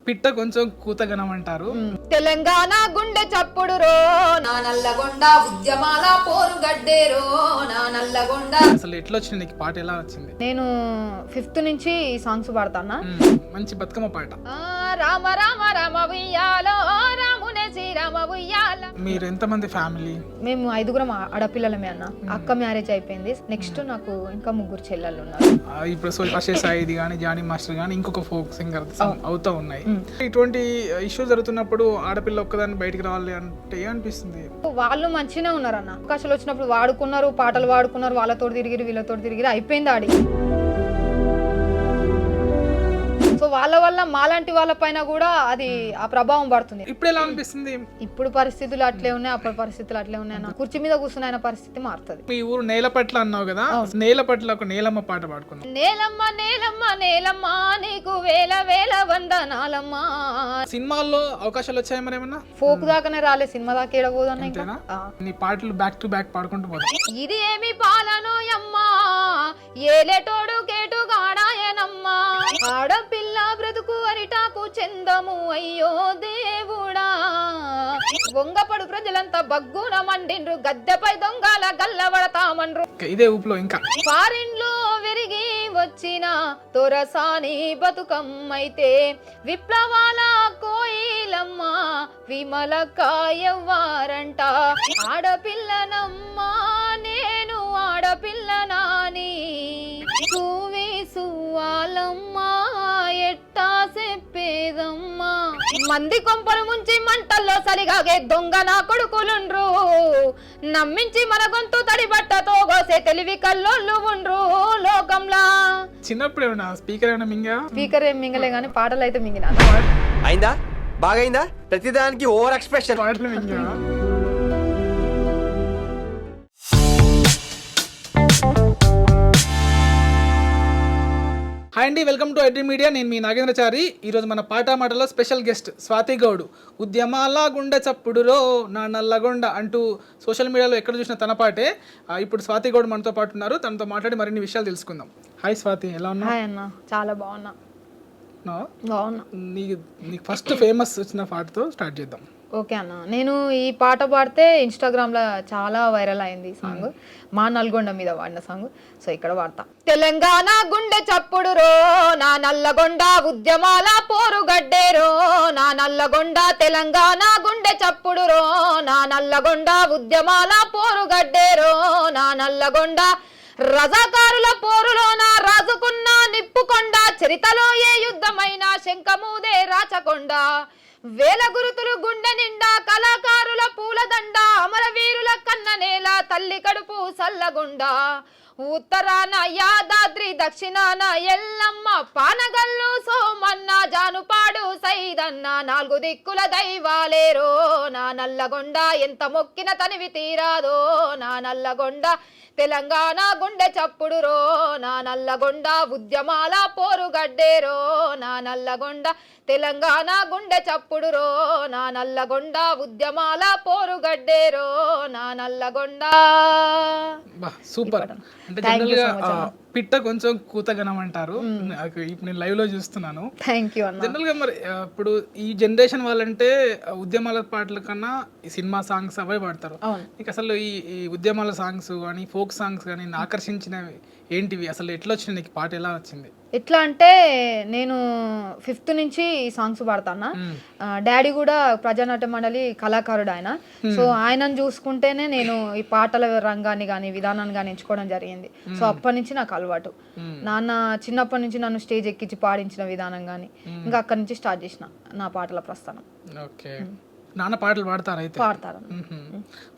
పిట్ట కొంచెం కూతగనం అంటారు. తెలంగాణ గుండె చప్పుడు రో నా నల్లగొండ ఉద్యమాల పోరు గడ్డేరో నా నల్లగొండ. అసలు ఎట్లా వచ్చింది నీకు పాట, ఎలా వచ్చింది? నేను 5th నుంచి ఈ సాంగ్స్ పాడతానా. మంచి బతుకమ్మ పాట. రామ రామ రామ ఉయ్యాలో రామునే శ్రీరామ ఉయ్యాల. మీరు ఎంతమంది ఫ్యామిలీ? మేము 5గురం ఆడపిల్లలమే అన్న. అక్క మ్యారేజ్ అయిపోయింది. నెక్స్ట్ నాకు ఇంకా 3 చెల్లెళ్ళు ఉన్నారు. ఇప్పుడు అశే సాయిది కానీ జానీ మాస్టర్ కానీ ఇంకొక ఫోక్ సింగర్ అవుతా ఉన్నాయి. ఇటువంటి ఇష్యూ జరుగుతున్నప్పుడు ఆడపిల్ల ఒక్కదాన్ని బయటికి రావాలి అంటే ఏమనిపిస్తుంది? వాళ్ళు మంచిగానే ఉన్నారు అన్న. అవకాశాలు వచ్చినప్పుడు వాడుకున్నారు, పాటలు వాడుకున్నారు, వాళ్ళతో తిరిగిరు వీళ్ళతో తిరిగిరు, అయిపోయింది ఆడి. సో వాళ్ళ వల్ల మాలాంటి వాళ్ళ పైన కూడా అది ఆ ప్రభావం పడుతుంది. ఇప్పుడు ఎలా అనిపిస్తుంది? ఇప్పుడు పరిస్థితులు అట్లే ఉన్నాయి, అప్పటి పరిస్థితులు అట్లే ఉన్నాయి. కుర్చీ మీద కూర్చున్న ఆయన పరిస్థితి మారుతుంది. మీ ఊరు నేలపట్ల అన్నావు కదా, నేలపట్ల ఒక నేలమ్మ పాట పాడుకున్నాం. నేలమ్మ నేలమ్మ నేలమ్మ నీకు వేల వేల వందనాలమ్మ. సినిమాల్లో అవకాశాలు వచ్చాయి మరి ఏమన్నా? ఫోక్ దాకానే రాలే, సినిమా దాకా ఏడబోదన్న. ఇంకా నీ పాటలు బ్యాక్ టు బ్యాక్ పాడుకుంటూ పోతాం. ఇది ఏమి పాలనో అమ్మా ఏలేటోడు కేటుగాడాయనమ్మా. ఆడపిల్ల బ్రతుకు అరిటాకు చెందము అయ్యో దేవుడా. వంగపడు ప్రజలంతా బగ్గున మండిండ్రు, గద్దెపై దొంగల గల్లబడతామన్రు. ఇదే ఊపులో ఇంకా ఫారిన్లో విరిగి వచ్చిన తొరసాని బతుకమ్మైతే విప్లవాల కోయిలమ్మ విమల కాయవ్వారంట. ఆడపిల్లనమ్మా నేను ఆడపిల్లనాని సువి సువ్వాలమ్మా ఎట్టా చెప్పేదమ్మా. మంది కొంపలు ముంచి మంటల్లో సరిగాగే దొంగ నా కొడుకులుండ్రు, నమ్మించి మన గొంతు తడి బట్టతో గోసే తెలివి కల్లోళ్ళు ఉండ్రు లోకంలా. చిన్నప్పుడు ఏమన్నా స్పీకర్ ఏమైనా మింగా? స్పీకర్ ఏం మింగలే గానీ పాటలు అయితే మింగినా. అయిందా? బాగైందా? ప్రతిదానికి ఓవర్ ఎక్స్ప్రెషన్. పాటలు మింగా. హాయ్ అండి, వెల్కమ్ టు ఐడ్రీ మీడియా. నేను మీ నాగేంద్రచారి. ఈరోజు మన పాట మాటలో స్పెషల్ గెస్ట్ స్వాతి గౌడ్. ఉద్యమాల గుండె చప్పుడు రో నా నల్లగొండ అంటూ సోషల్ మీడియాలో ఎక్కడ చూసిన తన పాటే. ఇప్పుడు స్వాతి గౌడ్ మనతో పాటు ఉన్నారు. తనతో మాట్లాడి మరిన్ని విషయాలు తెలుసుకుందాం. హాయ్ స్వాతి, ఎలా ఉన్నావు? హాయ్ అన్న, చాలా బాగున్నా. బాగున్నా. నీకు ఫస్ట్ ఫేమస్ వచ్చిన పాటతో స్టార్ట్ చేద్దాం. ఓకే అన్న, నేను ఈ పాట పాడితే ఇన్స్టాగ్రామ్లో చాలా వైరల్ అయింది ఈ సాంగ్. మా నల్గొండ మీద వాడిన సాంగ్. సో ఇక్కడ వాడతా. తెలంగాణ గుండె చప్పుడు రో నా నల్లగొండ ఉద్యమాల పోరు గడ్డేరో నా నల్లగొండ. తెలంగాణ గుండె చప్పుడు రో నా నల్లగొండ ఉద్యమాల పోరు గడ్డేరో నా నల్లగొండ. రజాకారుల పోరులోన రాజుకున్న నిప్పుకొండ, చరితలో ఏ యుద్ధమైన శంఖమూదే రాచకొండ. వేల గురుతులు గుండె నిండా కళాకారుల పూలదండ, అమరవీరుల కన్ననేల తల్లి కడుపు సల్లగుండ. ఉత్తరాన యాదాద్రి, దక్షిణాన ఎల్లమ్మ, పానగల్లు సోమన్న, జానుపాడు సైదన్న, 4 దిక్కుల దైవాలేరో నా నల్లగొండ. ఎంత మొక్కిన తనివి తీరాదో నా నల్లగొండ. తెలంగాణ గుండె చప్పుడు రో నా నల్లగొండ ఉద్యమాల పోరు గడ్డేరో నా నల్లగొండ. తెలంగాణ గుండె చప్పుడు రో నా నల్లగొండ ఉద్యమాల పోరు గడ్డేరో నా నల్లగొండ. సూపర్. అంటే జనరల్ గా పిట్ట కొంచెం కూతగనం అంటారు. ఇప్పుడు నేను లైవ్ లో చూస్తున్నాను. జనరల్ గా మరి ఇప్పుడు ఈ జనరేషన్ వాళ్ళంటే ఉద్యమాల పాటల కన్నా ఈ సినిమా సాంగ్స్ అవే పాడతారు. నీకు అసలు ఈ ఉద్యమాల సాంగ్స్ కానీ ఫోక్ సాంగ్స్ కానీ ఆకర్షించినవి ఏంటివి? అసలు ఎట్లా వచ్చింది నీకు పాట, ఎలా వచ్చింది? ఎట్లా అంటే నేను 5th నుంచి ఈ సాంగ్స్ పాడతానా. డాడీ కూడా ప్రజానాట్య మండలి కళాకారుడు ఆయన. సో ఆయనను చూసుకుంటేనే నేను ఈ పాటల రంగాన్ని కానీ విధానాన్ని కానీ ఎంచుకోవడం జరిగింది. సో అప్పటి నుంచి నాకు అలవాటు. నాన్న చిన్నప్పటి నుంచి నన్ను స్టేజ్ ఎక్కించి పాడించిన విధానం కానీ ఇంకా అక్కడి నుంచి స్టార్ట్ చేసిన నా పాటల ప్రస్థానం. ఓకే. నాన్న పాటలు పాడతారు? అయితే పాడతారు.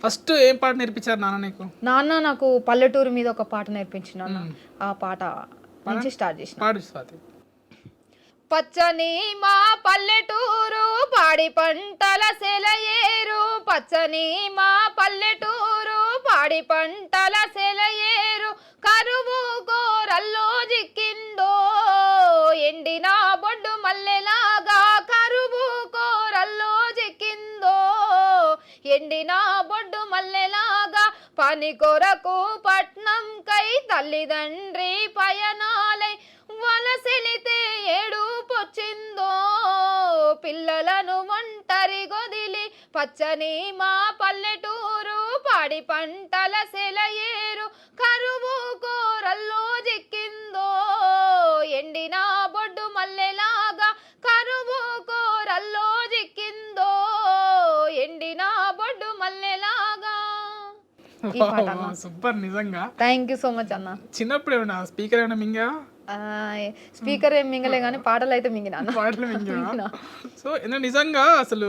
ఫస్ట్ ఏం పాట నేర్పించారు నాన్న నీకు? నాన్న నాకు పల్లెటూరు మీద ఒక పాట నేర్పించిన. ఆ పాట నుంచి స్టార్ట్ చేసిన. పాడు స్వాతి. పచ్చని మా పల్లెటూరు పాడి పంటల సెలయేరు, పచ్చని మా పల్లెటూరు పాడి పంటల సెలయేరు. కరువు గోరల్లో జిక్కిందో ఎండిన బొడ్డు మల్లెలాగా, కరువు కోరల్లో జిక్కిందో ఎండిన బొడ్డు మల్లెలాగా. పని కొరకు పట్నం కై తల్లిదండ్రి పయనాలై వలసెలితే ఏడుపొచ్చిందో పిల్లలను ఒంటరి గొదిలి పచ్చని మా పల్లెటూరు పాడి పంటల సెలయేరు కరువు కోరల్లో జిక్కిందో ఎండిన బొడ్డు మల్లెలాగా కరువు కోరల్లో జిక్కిందో ఎండిన బొడ్డు మల్లెలాగా. సూపర్ నిజంగా. థ్యాంక్ యూ సో మచ్ అన్న. చిన్నప్పుడు ఏమన్నా స్పీకర్ ఏమైనా మింగా? స్పీకర్ ఏం మింగలే కానీ పాటలు అయితే మింగినా. పాటలు మింగా. సో నిజంగా అసలు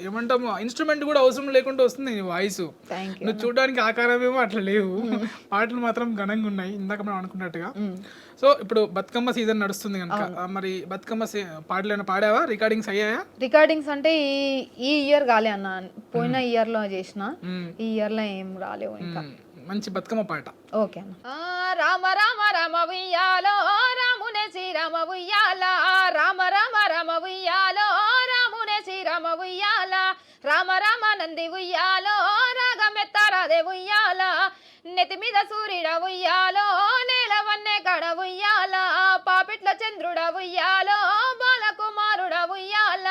ఏమంటాము ఇన్స్ట్రుమెంట్ కూడా అవసరం లేకుండా వస్తుంది నీ వాయిస్. నువ్వు చూడడానికి ఆకారమేమో అట్లా లేవు, పాటలు మాత్రం ఘనంగా ఉన్నాయి ఇందాక మనం అనుకున్నట్టుగా. సో ఇప్పుడు బతుకమ్మ సీజన్ నడుస్తుంది కనుక మరి బతుకమ్మ పాటలు ఏమైనా పాడావా? రికార్డింగ్స్ అయ్యాయా? రికార్డింగ్స్ అంటే ఈ ఇయర్ కాలే అన్న, పోయిన ఇయర్ లో చేసిన, ఈ ఇయర్ లో ఏం రాలేవు ఇంకా. మంచి బతుకమ్మ పాట. ఓకే అన్న. రామ రామ రామ ఉయ్యాలో రామునే శ్రీరామ ఉయ్యాల, రామ రామ రామ ఉయ్యాలో రామునే శ్రీరామ ఉయ్యాల, రామ రామ నంది ఉయ్యాలో రాగమెత్తారాదే ఉయ్యాల, నెతి మీద సూర్యుడ ఉయ్యాలో నేలవన్నే కడ ఉయ్యాల, పాపిట్ల చంద్రుడ ఉయ్యాలో బాలకుమారుడ ఉయ్యాల,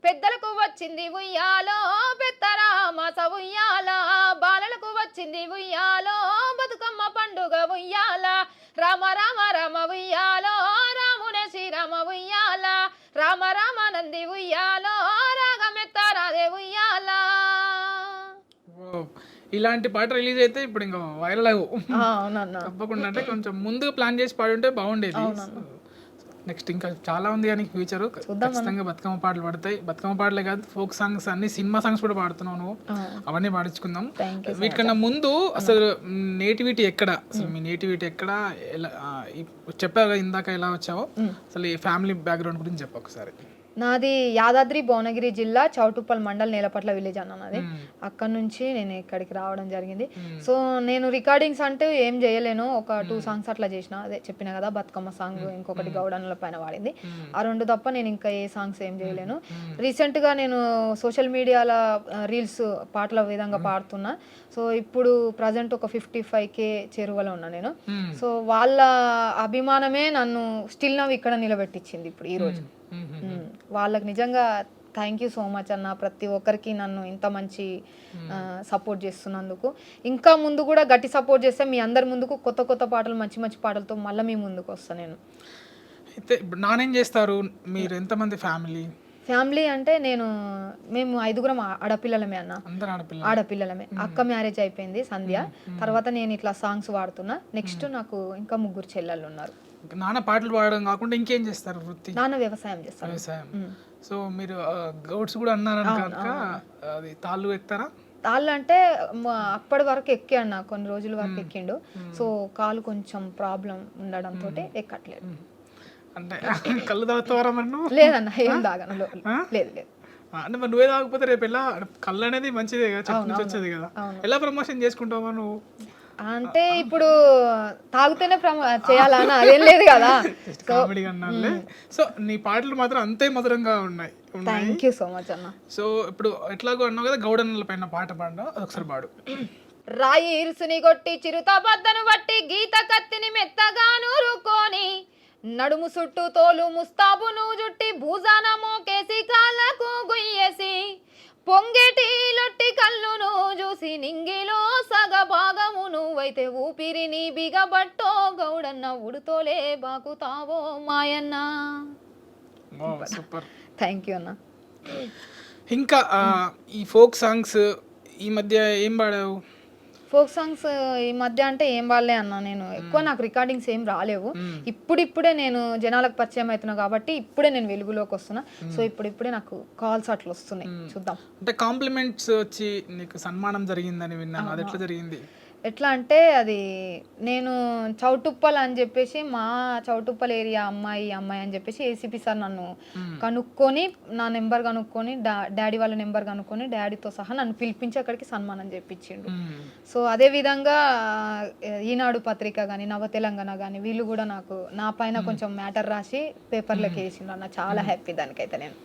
పెద్దలకు వచ్చింది ఉయ్యాలో పెద్దరామాస ఉయ్యాల, బాలలకు వచ్చింది ఉయ్యాలో బతుకమ్మ పండుగ ఉయ్యాల, రామ రామ రామ ఉయ్యాలో రామునే శ్రీరామ ఉయ్యాల, రామ రామ నంది ఉయ్యాలో రాగమెత్తారాదే ఉయ్యాల. ఇలాంటి పాట రిలీజ్ అయితే ఇప్పుడు ఇంకా వైరల్ అవ్వు తప్పకుండా. అంటే కొంచెం ముందుగా ప్లాన్ చేసి పాడుంటే బాగుండేది. నెక్స్ట్ ఇంకా చాలా ఉంది కానీ ఫ్యూచర్ ఖచ్చితంగా బతుకమ్మ పాటలు పడతాయి. బతుకమ్మ పాటలే కాదు, ఫోక్ సాంగ్స్ అన్ని, సినిమా సాంగ్స్ కూడా పాడుతున్నావు నువ్వు, అవన్నీ పాడించుకుందాం. వీటికన్నా ముందు అసలు నేటివిటీ ఎక్కడ, అసలు మీ నేటివిటీ ఎక్కడ, ఎలా చెప్పావు ఇందాక ఎలా వచ్చావో, అసలు ఈ ఫ్యామిలీ బ్యాక్గ్రౌండ్ గురించి చెప్పు ఒకసారి. నాది యాదాద్రి భువనగిరి జిల్లా చౌటుప్పల్ మండల్ నేలపట్ల విలేజ్ అన్న నాది. అక్కడ నుంచి నేను ఇక్కడికి రావడం జరిగింది. సో నేను రికార్డింగ్స్ అంటే ఏం చేయలేను, ఒక 2 సాంగ్స్ అట్లా చేసిన, అదే చెప్పిన కదా బతుకమ్మ సాంగ్, ఇంకొకటి గౌడన్ల పైన వాడింది, ఆ 2 తప్ప నేను ఇంకా ఏ సాంగ్స్ ఏం చేయలేను. రీసెంట్ గా నేను సోషల్ మీడియాలో రీల్స్ పాటల విధంగా పాడుతున్నా. సో ఇప్పుడు ప్రజెంట్ ఒక 55K చేరువలో ఉన్నా నేను. సో వాళ్ళ అభిమానమే నన్ను స్టిల్ నవ్వు ఇక్కడ నిలబెట్టించింది ఇప్పుడు ఈ రోజు. వాళ్ళకి నిజంగా థ్యాంక్ యూ సో మచ్ అన్న. ప్రతి ఒక్కరికి నన్ను ఇంత మంచి సపోర్ట్ చేస్తున్నందుకు. ఇంకా ముందు కూడా గట్టి సపోర్ట్ చేస్తే మీ అందరి ముందుకు కొత్త కొత్త పాటలు, మంచి మంచి పాటలతో మళ్ళీ మీ ముందుకు వస్తాను నేను. అయితే ఇప్పుడు నానేం చేస్తారు, మీరు ఎంతమంది ఫ్యామిలీ అంటే మేము 5గురం ఆడపిల్లలమే అన్న, ఆడపిల్లలమే. అక్క మ్యారేజ్ అయిపోయింది సంధ్య, తర్వాత నేను ఇట్లా సాంగ్స్ పాడుతున్నా. నెక్స్ట్ నాకు ఇంకా 3 చెల్లెళ్ళు ఉన్నారు. నాన్న పాటలు పాడడం కాకుండా ఇంకేం చేస్తారు వృత్తి? నాన్న వ్యవసాయం చేస్తారు. వ్యవసాయం. సో మీరు గౌడ్స్ కూడా అన్నారని కనుక అది తాళ్ళు ఎక్కుతారా? తాళ్ళు అంటే అప్పటి వరకు ఎక్కి అన్న, కొన్ని రోజుల వరకు ఎక్కిండు. సో కాలు కొంచెం ప్రాబ్లం ఉండడంతో ఎక్కట్లేదు. అంటే కళ్ళు తాగుతావరా? లేదన్న, ఏం తాగను. లేదు లేదు. అంటే మరి నువ్వే తాగకపోతే రేపు ఎలా? కళ్ళు అనేది మంచిదే కదా, చెట్టు నుంచి వచ్చేది కదా, ఎలా ప్రమోషన్ చేసుకుంటావా నువ్వు? అంటే ఇప్పుడు తాగుతూనే చేయాలన్నా అదేం లేదు కదా. సో నీ పాటలు మాత్రం అంతే మధురంగా ఉన్నాయి. థ్యాంక్ యూ సో మచ్ అన్న. సో ఇప్పుడు ఎట్లాగో అన్నావు కదా, గౌడన్నల పైన పాట పాడు, అదొకసారి పాడు. రాయి ఇరుసుని కొట్టి చిరుత బద్దను బట్టి గీత కత్తిని మెత్తగా నూరుకొని నడుము చుట్టూ తోలు ముస్తాబును జుట్టి భూజాన మోకేసి కాళ్ళకు గుయ్యేసి పొంగేటి లొట్టి కళ్ళును చూసి నింగిలో సగ భాగము నువ్వైతే ఊపిరిని బిగబట్టో గౌడన్న ఉడుతోలే బాకుతావో మాయన్న. సూపర్, థ్యాంక్ యూ అన్న. ఇంకా ఈ ఫోక్ సాంగ్స్ ఈ మధ్య ఏం పాడావు? ఫోక్ సాంగ్స్ ఈ మధ్య అంటే ఏం వాడలే అన్న, నేను ఎక్కువ నాకు రికార్డింగ్స్ ఏం రాలేవు. ఇప్పుడిప్పుడే నేను జనాలకు పరిచయం అవుతున్నా కాబట్టి ఇప్పుడే నేను వెలుగులోకి వస్తున్నా. సో ఇప్పుడిప్పుడే నాకు కాల్స్ అట్లా వస్తున్నాయి, చూద్దాం. అంటే కాంప్లిమెంట్స్ వచ్చి నీకు సన్మానం జరిగిందని విన్నాను, అది ఎట్లా జరిగింది? ఎట్లా అంటే అది నేను చౌటుప్పల్ అని చెప్పేసి, మా చౌటుప్పల్ ఏరియా అమ్మాయి అని చెప్పేసి ఏసీపీ సార్ నన్ను కనుక్కొని, నా నెంబర్ కనుక్కొని, డాడీ వాళ్ళ నెంబర్ కనుక్కొని డాడీతో సహా నన్ను పిలిపించి అక్కడికి సన్మానం చేయించిండు. సో అదే విధంగా ఈనాడు పత్రిక కానీ, నవ తెలంగాణ కానీ వీళ్ళు కూడా నాకు నా పైన కొంచెం మ్యాటర్ రాసి పేపర్లోకి వేసిండు అన్న. చాలా హ్యాపీ దానికైతే నేను.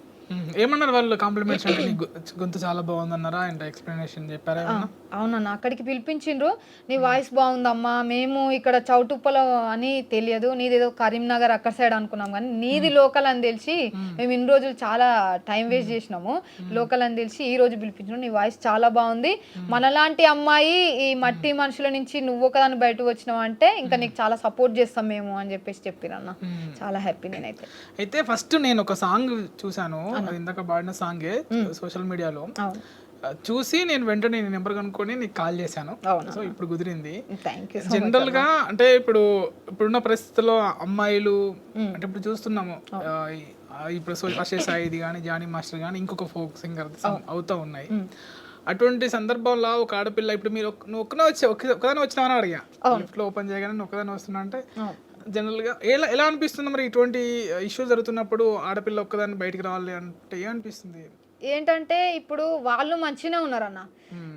ఏమన్నారు వాళ్ళు కాంప్లిమెంట్స్ అంటే నీ గొంతు చాలా బాగుందన్నారా అండ్ ఎక్స్ప్లెనేషన్ చెప్పారా ఏమన్నా? అవునన్నా అక్కడికి పిలిపించిండ్రు. నీ వాయిస్ బాగుందమ్మా, మేము ఇక్కడ చౌటుప్పలో అని తెలియదు, నీదేదో కరీంనగర్ అక్కడ సైడ్ అనుకున్నాం కానీ నీది లోకల్ అని తెలిసి మేము ఇన్ని రోజులు చాలా టైం వేస్ట్ చేసినాము, లోకల్ అని తెలిసి ఈ రోజు పిలిపించినాం. నీ వాయిస్ చాలా బాగుంది, మనలాంటి అమ్మాయి ఈ మట్టి మనుషుల నుంచి నువ్వు ఒకదాన్ని బయటకు వచ్చినావు అంటే ఇంకా నీకు చాలా సపోర్ట్ చేస్తాం మేము అని చెప్పేసి చెప్పిరన్న. చాలా హ్యాపీ నేనైతే. అయితే ఫస్ట్ నేను ఒక సాంగ్ చూసాను, ఇందాక పాడిన సాంగే సోషల్ మీడియాలో చూసి నేను వెంటనే నీ నెంబర్ కనుక్కొని నీకు కాల్ చేశాను. సో ఇప్పుడు కుదిరింది. జనరల్ గా అంటే ఇప్పుడున్న పరిస్థితుల్లో అమ్మాయిలు అంటే ఇప్పుడు చూస్తున్నాము, ఇప్పుడు అశేష్ సాయిది కానీ జానీ మాస్టర్ కానీ ఇంకొక ఫోక్ సింగర్ అవుతా ఉన్నాయి. అటువంటి సందర్భంలో ఒక ఆడపిల్ల ఇప్పుడు మీరు నువ్వు ఒక్కదాని వచ్చినావని అడిగా, లిఫ్ట్ లో ఓపెన్ చేయగానే నువ్వు ఒక్కదాని వస్తున్నా అంటే జనరల్ గా ఎలా అనిపిస్తుంది మరి ఇటువంటి ఇష్యూ జరుగుతున్నప్పుడు ఆడపిల్ల ఒక్కదాన్ని బయటికి రావాలి అంటే ఏమనిపిస్తుంది? ఏంటంటే ఇప్పుడు వాళ్ళు మంచిగానే ఉన్నారన్న,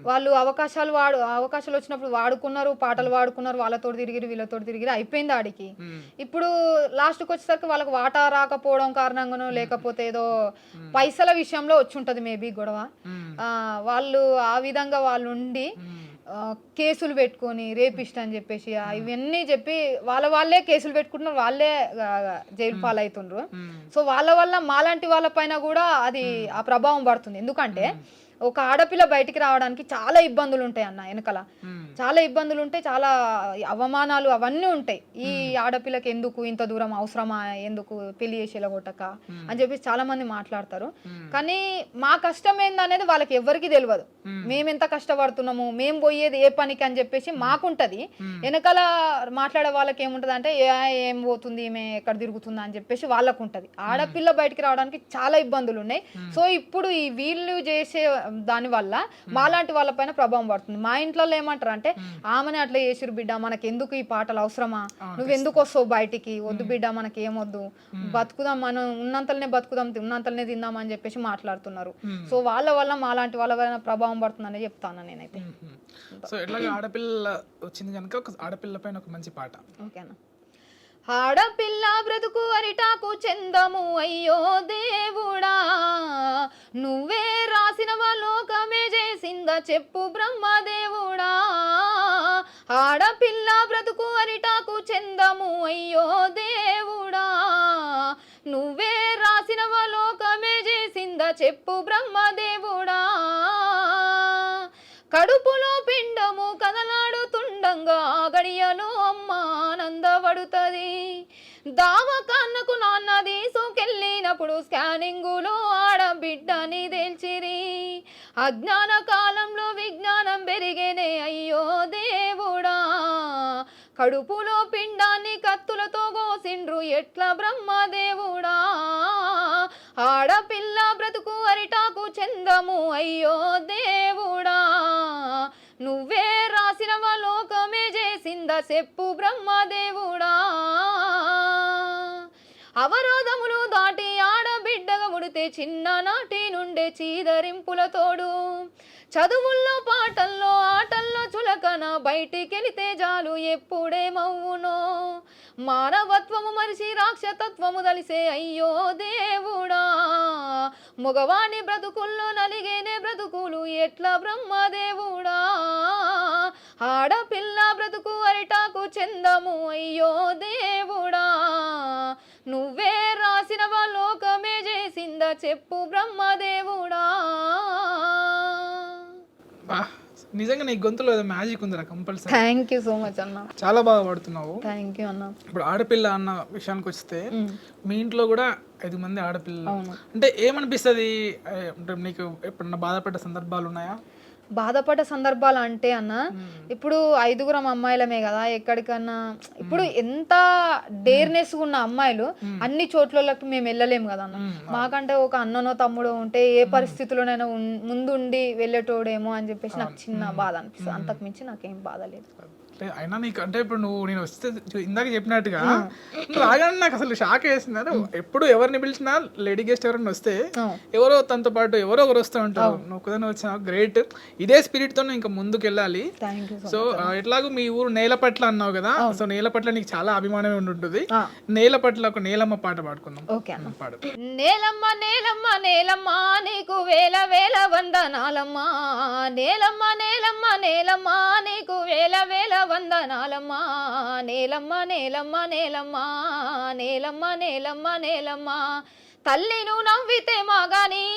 వాళ్ళు అవకాశాలు వచ్చినప్పుడు వాడుకున్నారు, పాటలు వాడుకున్నారు, వాళ్ళతో తిరిగిరి వీళ్ళతో తిరిగిరి అయిపోయింది ఆడికి. ఇప్పుడు లాస్ట్కి వచ్చేసరికి వాళ్ళకి వాటా రాకపోవడం కారణంగానో లేకపోతే ఏదో పైసల విషయంలో వచ్చి ఉంటది మేబీ గొడవ. వాళ్ళు ఆ విధంగా వాళ్ళు ఉండి కేసులు పెట్టుకొని రేపిస్ట్ అని చెప్పేసి ఇవన్నీ చెప్పి వాళ్ళే కేసులు పెట్టుకుంటున్నారు, వాళ్ళే జైలు పాలవుతుండ్రు. సో వాళ్ళ వల్ల మాలాంటి వాళ్ళ పైన కూడా అది ఆ ప్రభావం పడుతుంది. ఎందుకంటే ఒక ఆడపిల్ల బయటికి రావడానికి చాలా ఇబ్బందులు ఉంటాయి అన్న, వెనకాల చాలా ఇబ్బందులు ఉంటాయి, చాలా అవమానాలు అవన్నీ ఉంటాయి. ఈ ఆడపిల్లకి ఎందుకు ఇంత దూరం అవసరమా, ఎందుకు పెళ్లి చేసేలా కొట్టక అని చెప్పేసి చాలా మంది మాట్లాడతారు. కానీ మా కష్టం ఏందనేది వాళ్ళకి ఎవరికి తెలియదు. మేము ఎంత కష్టపడుతున్నాము, మేము పోయేది ఏ పనికి అని చెప్పేసి మాకుంటది. వెనకాల మాట్లాడే వాళ్ళకి ఏముంటది అంటే ఏం పోతుంది, ఈమె ఎక్కడ తిరుగుతుందా అని చెప్పేసి వాళ్ళకు ఉంటది. ఆడపిల్ల బయటికి రావడానికి చాలా ఇబ్బందులు ఉన్నాయి. సో ఇప్పుడు ఈ వీళ్ళు చేసే దాని వల్ల మాలాంటి వాళ్ళ పైన ప్రభావం పడుతుంది. మా ఇంట్లో ఏమంటారు అంటే ఆమెనే అట్లా చేసిరు బిడ్డ, మనకి ఎందుకు ఈ పాటలు అవసరమా, నువ్వు ఎందుకు వస్తావు బయటికి, వద్దు బిడ్డ మనకి ఏమొద్దు, బతుకుదాం, మనం ఉన్నంతలనే బతుకుదాం, ఉన్నంతలనే తిందాం అని చెప్పేసి మాట్లాడుతున్నారు. సో వాళ్ళ వల్ల మాలాంటి వాళ్ళ పైన ప్రభావం పడుతుందని చెప్తాను నేనైతే. సో ఎట్లాగా ఆడపిల్ల వచ్చింది కనుక ఒక ఆడపిల్ల పైన ఒక మంచి పాట. ఓకేనా. ఆడపిల్ల బ్రతుకు అరిటాకు చందము అయ్యో దేవుడా, నువ్వే రాసిన లోకమే చేసిందా చెప్పు బ్రహ్మదేవుడా. ఆడపిల్ల బ్రతుకు అరిటాకు చందము అయ్యో దేవుడా, నువ్వే రాసిన లోకమే చేసిందా చెప్పు బ్రహ్మదేవుడా. కడుపులో పిండము కదలాడుతుండంగా గడియలో అమ్మ ఆనందపడుతుంది. దావకాన్నకు నాన్న తీసుకెళ్ళినప్పుడు స్కానింగులో ఆడబిడ్డని తేల్చిరి. అజ్ఞాన కాలంలో విజ్ఞానం పెరిగేనే అయ్యో దేవుడా, కడుపులో పిండాన్ని కత్తులతో కోసిండ్రు ఎట్లా బ్రహ్మదేవుడా. ఆడపిల్ల బ్రతుకు అరిటాకు చందము అయ్యో దేవుడా, నువ్వే రాసిన లోకమే చేసిందా చెప్పు బ్రహ్మదేవుడా. అవరోధములు దాటి ఆడబిడ్డగా ముడితే చిన్ననాటి నుండే చీదరింపుల తోడు, చదువుల్లో పాటల్లో ఆటల్లో చులకన బయటికెళితే జాలు ఎప్పుడేమవునో. మానవత్వము మరిచి రాక్షతత్వము దలిసే అయ్యో దేవుడా, మగవాణి బ్రతుకుల్లో నలిగేనే బ్రతుకులు ఎట్లా బ్రహ్మదేవుడా. ఆడపిల్ల బ్రతుకు అరిటాకు చందము అయ్యో దేవుడా, నువ్వే రాసిన లోకమే చేసిందా చెప్పు బ్రహ్మదేవుడా. నిజంగా నీ గొంతులో మ్యాజిక్ ఉందిరా compulsory. Thank you so much అన్న, చాలా బాగా పాడుతున్నావు. థ్యాంక్ యూ అన్న. ఇప్పుడు ఆడపిల్ల అన్న విషయానికి వస్తే మీ ఇంట్లో కూడా 5 మంది ఆడపిల్లలు, అంటే ఏమనిపిస్తుంది? అంటే నీకు ఎప్పుడన్నా బాధపడ్డ సందర్భాలు ఉన్నాయా? బాధపడ్డ సందర్భాలు అంటే అన్న, ఇప్పుడు 5 అమ్మాయిలమే కదా, ఎక్కడికన్నా ఇప్పుడు ఎంత డేర్నెస్ ఉన్న అమ్మాయిలు అన్ని చోట్లకి మేము వెళ్ళలేము కదా అన్న. మాకంటే ఒక అన్ననో తమ్ముడో ఉంటే ఏ పరిస్థితుల్లోనైనా ముందుండి వెళ్ళేటోడేమో అని చెప్పేసి నాకు చిన్న బాధ అనిపిస్తుంది, అంతకు మించి నాకేం బాధ లేదు. అయినా నీకు అంటే ఇప్పుడు నేను వస్తే ఇందాక చెప్పినట్టుగా నువ్వు రాగానే నాకు అసలు షాక్ వేసింది. అంటే ఎప్పుడు ఎవరిని పిలిచినా లేడీ గెస్ట్ ఎవరైనా వస్తే ఎవరో తనతో పాటు ఎవరో ఒకరు వస్తూ ఉంటారు. నువ్వు ఒక్కదాన్ని వచ్చినా గ్రేట్. ఇదే స్పిరిట్ తో ఇంకా ముందుకు వెళ్ళాలి. సో ఎట్లాగో మీ ఊరు నేలపట్ల అన్నావు కదా, సో నేలపట్ల నీకు చాలా అభిమానమే ఉంటుంది. నేలపట్ల ఒక నేలమ్మ పాట పాడుకుందాం. ఓకే అన్న. పాడు. నేలమ్మ నేలమ్మ నేలమ్మ నీకు వేల వేల వందనాలమ్మ, నేలమ్మ నేలమ్మ నేలమ్మ నీకు వేల వేల వందనాలమ్మ, నేలమ్మ నేలమ్మ నేలమ్మ నేలమ్మ నేలమ్మ నేలమ్మ తల్లి నువ్వు నవ్వితే మాగాని,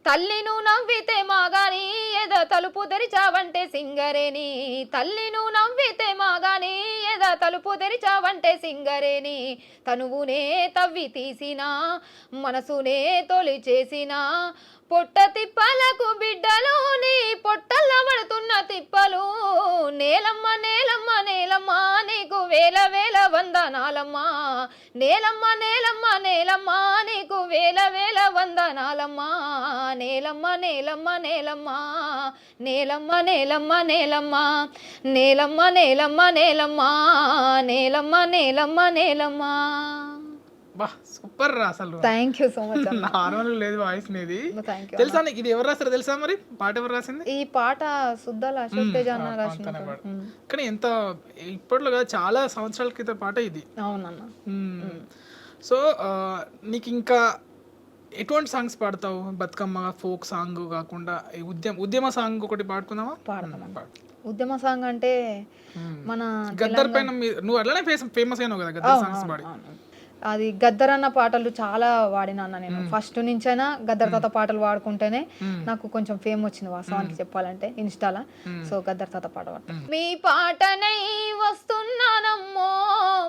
తల్లి నువ్వు నవ్వితే మాగాని ఎద తలుపు తెరిచావంటే సింగరేని, తల్లి నువ్వు నవ్వితే మాగాని ఎద తలుపు తెరిచావంటే సింగరేని, తనువునే తవ్వి తీసిన మనసునే తొలి చేసిన పొట్ట తిప్పలకు బిడ్డలు నీ పొట్టల్ల పడుతున్న తిప్పలు, నేలమ్మ నేలమ్మ నేలమ్మ నీకు వేల వేల వందనాలమ్మ, నేలమ్మ నేలమ్మ నేలమ్మ నీకు వేల వేల వందనాలమ్మ, నేలమ్మ నేలమ్మ నేలమ్మ నేలమ్మ నేలమ్మ నేలమ్మ నేలమ్మ నేలమ్మ నేలమ్మ నేలమ్మ నేలమ్మ నేలమ్మ. బా సూపర్ రా అసలు. Thank you so much. Normal లేదు వాయిస్ నీది. తెలుసా నీకు ఇది ఎవరు రాస్తారో తెలుసా? మరి పాట ఎవరు రాసింది? ఈ పాట సుద్దాల అశోక్ తేజ అన్న రాసిన. కానీ ఎంత ఇప్పట్లో కదా, చాలా సంవత్సరాల క్రితం పాట ఇది. అవునన్న. సో నీకు ఇంకా ఎటువంటి సాంగ్స్ పాడతావు? బతుకమ్మ ఫోక్ సాంగ్ కాకుండా ఉద్యమ సాంగ్ ఒకటి పాడుకుందామా? పాడతాం. ఉద్యమ సాంగ్ అంటే మన గద్దర్ పైన నువ్వు అట్లానే ఫేమస్ అయినావు కదా గద్దర్ సాంగ్స్ పాడి. అది గద్దర్ అన్న పాటలు చాలా వాడినా నేను. ఫస్ట్ నుంచైనా గద్దర్ తాత పాటలు పాడుకుంటేనే నాకు కొంచెం ఫేమ్ వచ్చింది వాస్తవానికి చెప్పాలంటే ఇన్స్టాలా. సో గద్దర్ తాత పాట పాడతా. మీ పాటనై వస్తున్నానమ్మో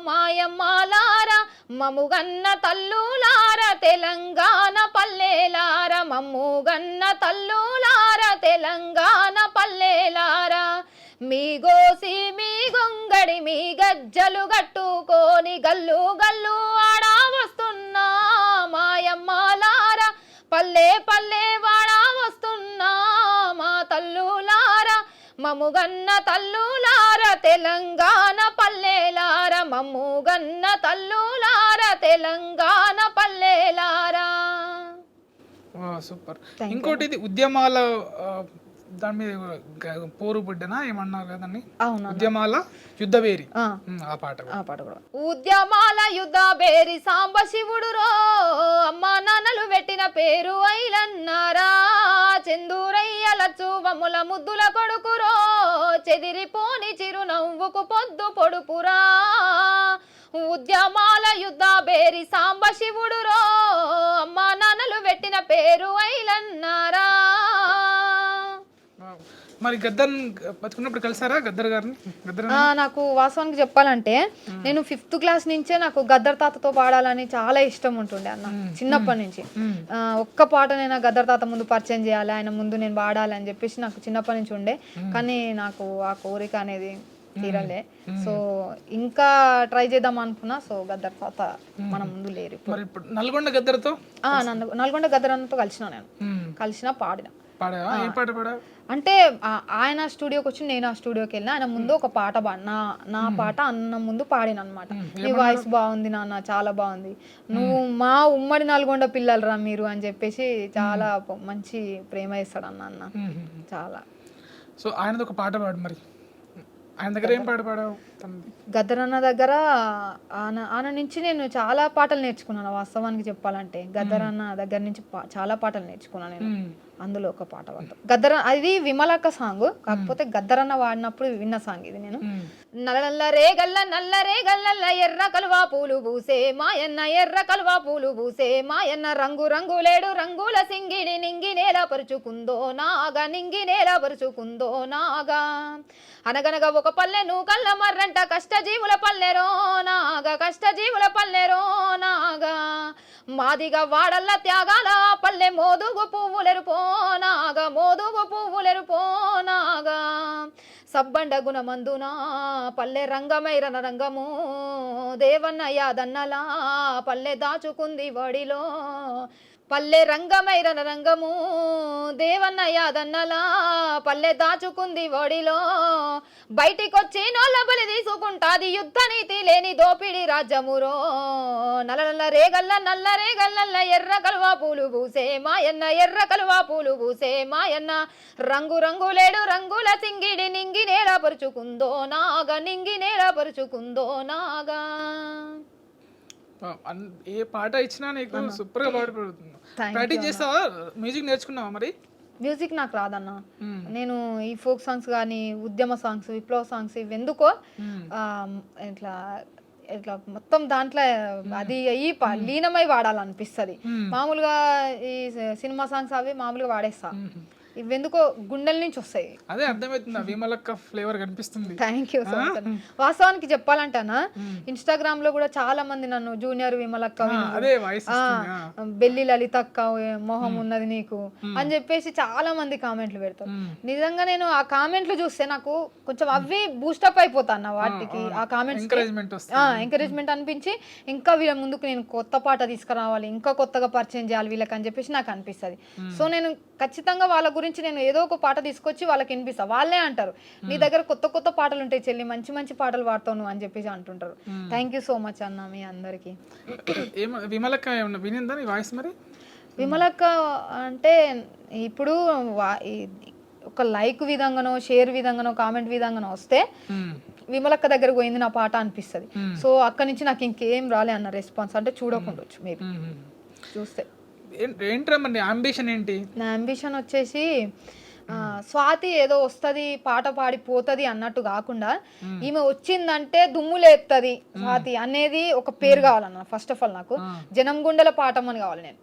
మాయమ్మాలారా, మమ్ముగన్న తల్లులార తెలంగాణ పల్లెలార, మమ్ముగన్న తల్లులార తెలంగాణ పల్లెలారా, మీ గోసి మీ గొంగడి మీ గజ్జలు గట్టుకొని గల్లు గల్లు ఆడా వస్తున్నా మాయమ్మాలార, పల్లె పల్లె వాడా వస్తున్నా మా తల్లులార, మమ్ముగన్న తల్లులార తెలంగాణ పల్లెలార, మమ్ముగన్న తల్లులార తెలంగాణ పల్లెలారా. సూపర్. ఇంకోటి ఇది ఉద్యమాల దాని మీద పోరు బిడ్డనా ఏమన్నారు కదండి? ఉద్యమాల యుద్ధ బేరి ఆ పాట కూడా. ఉద్యమాల యుద్ధ బేరి సాంబ శివుడు రో, అమ్మా నాన్నలు పెట్టిన పేరు ఐలన్నారా, చందూరయ్యలచ్చు వమ్ముల ముద్దుల కొడుకురో, చెదిరిపోని చిరునవ్వుకు పొద్దు పొడుపురా, ఉద్యమాల యుద్ధ బేరి సాంబ శివుడు రో, అమ్మా నాన్నలు పెట్టిన పేరు ఐలన్నారా. మరి గద్దర్ బతుకున్నప్పుడు కలిసారా గద్దర్ గారిని? నాకు వాస్తవానికి చెప్పాలంటే నేను 5th క్లాస్ నుంచే నాకు గద్దర్ తాతతో పాడాలని చాలా ఇష్టం ఉంటుండే అన్న, చిన్నప్పటి నుంచి. ఒక్క పాటనైనా గద్దర్ తాత ముందు పరిచయం చేయాలి, ఆయన ముందు నేను పాడాలి అని చెప్పేసి నాకు చిన్నప్పటి నుంచి ఉండే. కానీ నాకు ఆ కోరిక అనేది తీరలే. సో ఇంకా ట్రై చేద్దాం అనుకున్నా. సో గద్దర్ తాత మన ముందు లేరు. మరి ఇప్పుడు నల్గొండ గద్దర్తో నల్గొండ గద్దర్ అన్నతో కలిసిన పాడిన. అంటే ఆయన స్టూడియోకి వచ్చి నేను ఆ స్టూడియోకి వెళ్ళిన. ఆయన ముందు ఒక పాట నా పాట అన్న ముందు పాడిన అనమాట. నీ వాయిస్ బాగుంది నాన్న, చాలా బాగుంది, నువ్వు మా ఉమ్మడి నల్గొండ పిల్లలరా మీరు అని చెప్పేసి చాలా మంచి ప్రేమ ఇస్తాడు అన్న చాలా. సో ఆయనది ఒక పాట పాడు. మరి ఆయన దగ్గర ఏం పాట పాడావు? గద్దర్ అన్న దగ్గర ఆయన నుంచి నేను చాలా పాటలు నేర్చుకున్నాను వాస్తవానికి చెప్పాలంటే. గద్దర్ అన్న దగ్గర నుంచి చాలా పాటలు నేర్చుకున్నాను నేను. అందులో ఒక పాట పాడతాం. గద్దర్ అది విమలక్క సాంగ్, కాకపోతే గద్దర్ అన్న వాడినప్పుడు విన్న సాంగ్ ఇది నేను. నల్ల రేగల్ల నల్ల రేగల్ల ఎర్ర కలువా పూలు పూసే మాయన్న, ఎర్ర కలువా పూలు పూసే మాయన్న, రంగు రంగులేడు రంగుల సింగిడి నింగి నేల పరుచుకుందో నాగా, నింగి నేల పరుచుకుందో నాగా, అనగనగా ఒక పల్లెను కళ్ళ మర్రంట, కష్టజీవుల పల్లెరో నాగా, కష్టజీవుల పల్లెరో నాగా, మాదిగా వాడల్ల త్యాగాల పల్లె, మోదుగు పువ్వులెరుపోనాగా, మోదుగు పువ్వులెరుపోనాగా, సబ్బండ గుణమందున పల్లె రంగమైరన రంగము, దేవన్న యాదన్నలా పల్లె దాచుకుంది వడిలో, పల్లె రంగమైరన రంగము దేవన్న యాదన్నలా పల్లె దాచుకుంది ఒడిలో బయటికొచ్చి నోళ్ళ బలి తీసుకుంటాది యుద్ధ నీతి లేని దోపిడి రాజ్యమురో నల్ల రేగల్ల ఎర్ర కలువా పూలు పూసే మాయన్న ఎర్ర కలువా పూలు పూసే మాయన్న రంగు రంగులేడు రంగుల సింగిడి నింగి నేల పరుచుకుందో నాగా నింగి నేల పరుచుకుందో నాగా. ఏ పాట ఇచ్చినా నీకు సూపర్ గా పాడుతుంది. ప్రాక్టీస్ చేస్తావా? మ్యూజిక్ నేర్చుకున్నావా మరి? మ్యూజిక్ నాకు రాదన్న. నేను ఈ ఫోక్ సాంగ్స్ కానీ ఉద్యమ సాంగ్స్ విప్లవ సాంగ్స్ ఇవి ఎందుకో ఇట్లా ఇట్లా మొత్తం దాంట్లో అది అయ్యి లీనమై వాడాలనిపిస్తుంది. మామూలుగా ఈ సినిమా సాంగ్స్ అవి మామూలుగా వాడేస్తా, ఇవెందుకో గుండెల నుంచి వస్తాయి. అదే అర్థమవుతుంది, విమలక్క ఫ్లేవర్ కనిపిస్తుంది. Thank you so much. వాస్తవానికి చెప్పాలంటేనా ఇన్స్టాగ్రామ్ లో కూడా చాలా మంది నన్ను జూనియర్ విమలక్క, బెల్లి లలితక్క మొహం ఉన్నది నీకు అని చెప్పేసి చాలా మంది కామెంట్లు పెడతారు. నిజంగా నేను ఆ కామెంట్లు చూస్తే నాకు కొంచెం అవి బూస్టప్ అయిపోతాను వాటికి. ఆ కామెంట్స్ ఎంకరేజ్మెంట్ అనిపించి ఇంకా వీళ్ళ ముందుకు నేను కొత్త పాట తీసుకురావాలి, ఇంకా కొత్తగా పరిచయం చేయాలి వీళ్ళకి అని చెప్పేసి నాకు అనిపిస్తుంది. సో నేను ఖచ్చితంగా వాళ్ళ గురించి నేను ఏదో ఒక పాట తీసుకొచ్చి వాళ్ళకి వినిపిస్తా. వాళ్ళే అంటారు నీ దగ్గర కొత్త కొత్త పాటలు ఉంటాయి చెల్లి, మంచి మంచి పాటలు పాడతావు నువ్వు అని చెప్పేసి అంటుంటారు. థ్యాంక్ యూ సో మచ్ అన్న మీ అందరికి. విమలక్క వినిందా నీ వాయిస్ మరి? విమలక్క అంటే ఇప్పుడు ఒక లైక్ విధంగానో షేర్ విధంగానో కామెంట్ విధంగానో వస్తే విమలక్క దగ్గర పోయింది నా పాట అనిపిస్తుంది. సో అక్కడి నుంచి నాకు ఇంకేం రాలే అన్న రెస్పాన్స్, అంటే చూడకుండొచ్చు మేబీ చూస్తే. ఏంట్రా మరి అంబిషన్ ఏంటి? నా అంబిషన్ వచ్చేసి స్వాతి ఏదో వస్తుంది పాట పాడిపోతుంది అన్నట్టు కాకుండా ఈమె వచ్చిందంటే దుమ్ము లేపుతుంది స్వాతి అనేది ఒక పేరు కావాలన్న. ఫస్ట్ ఆఫ్ ఆల్ నాకు జనం గుండెల పాఠం అని కావాలి. నేను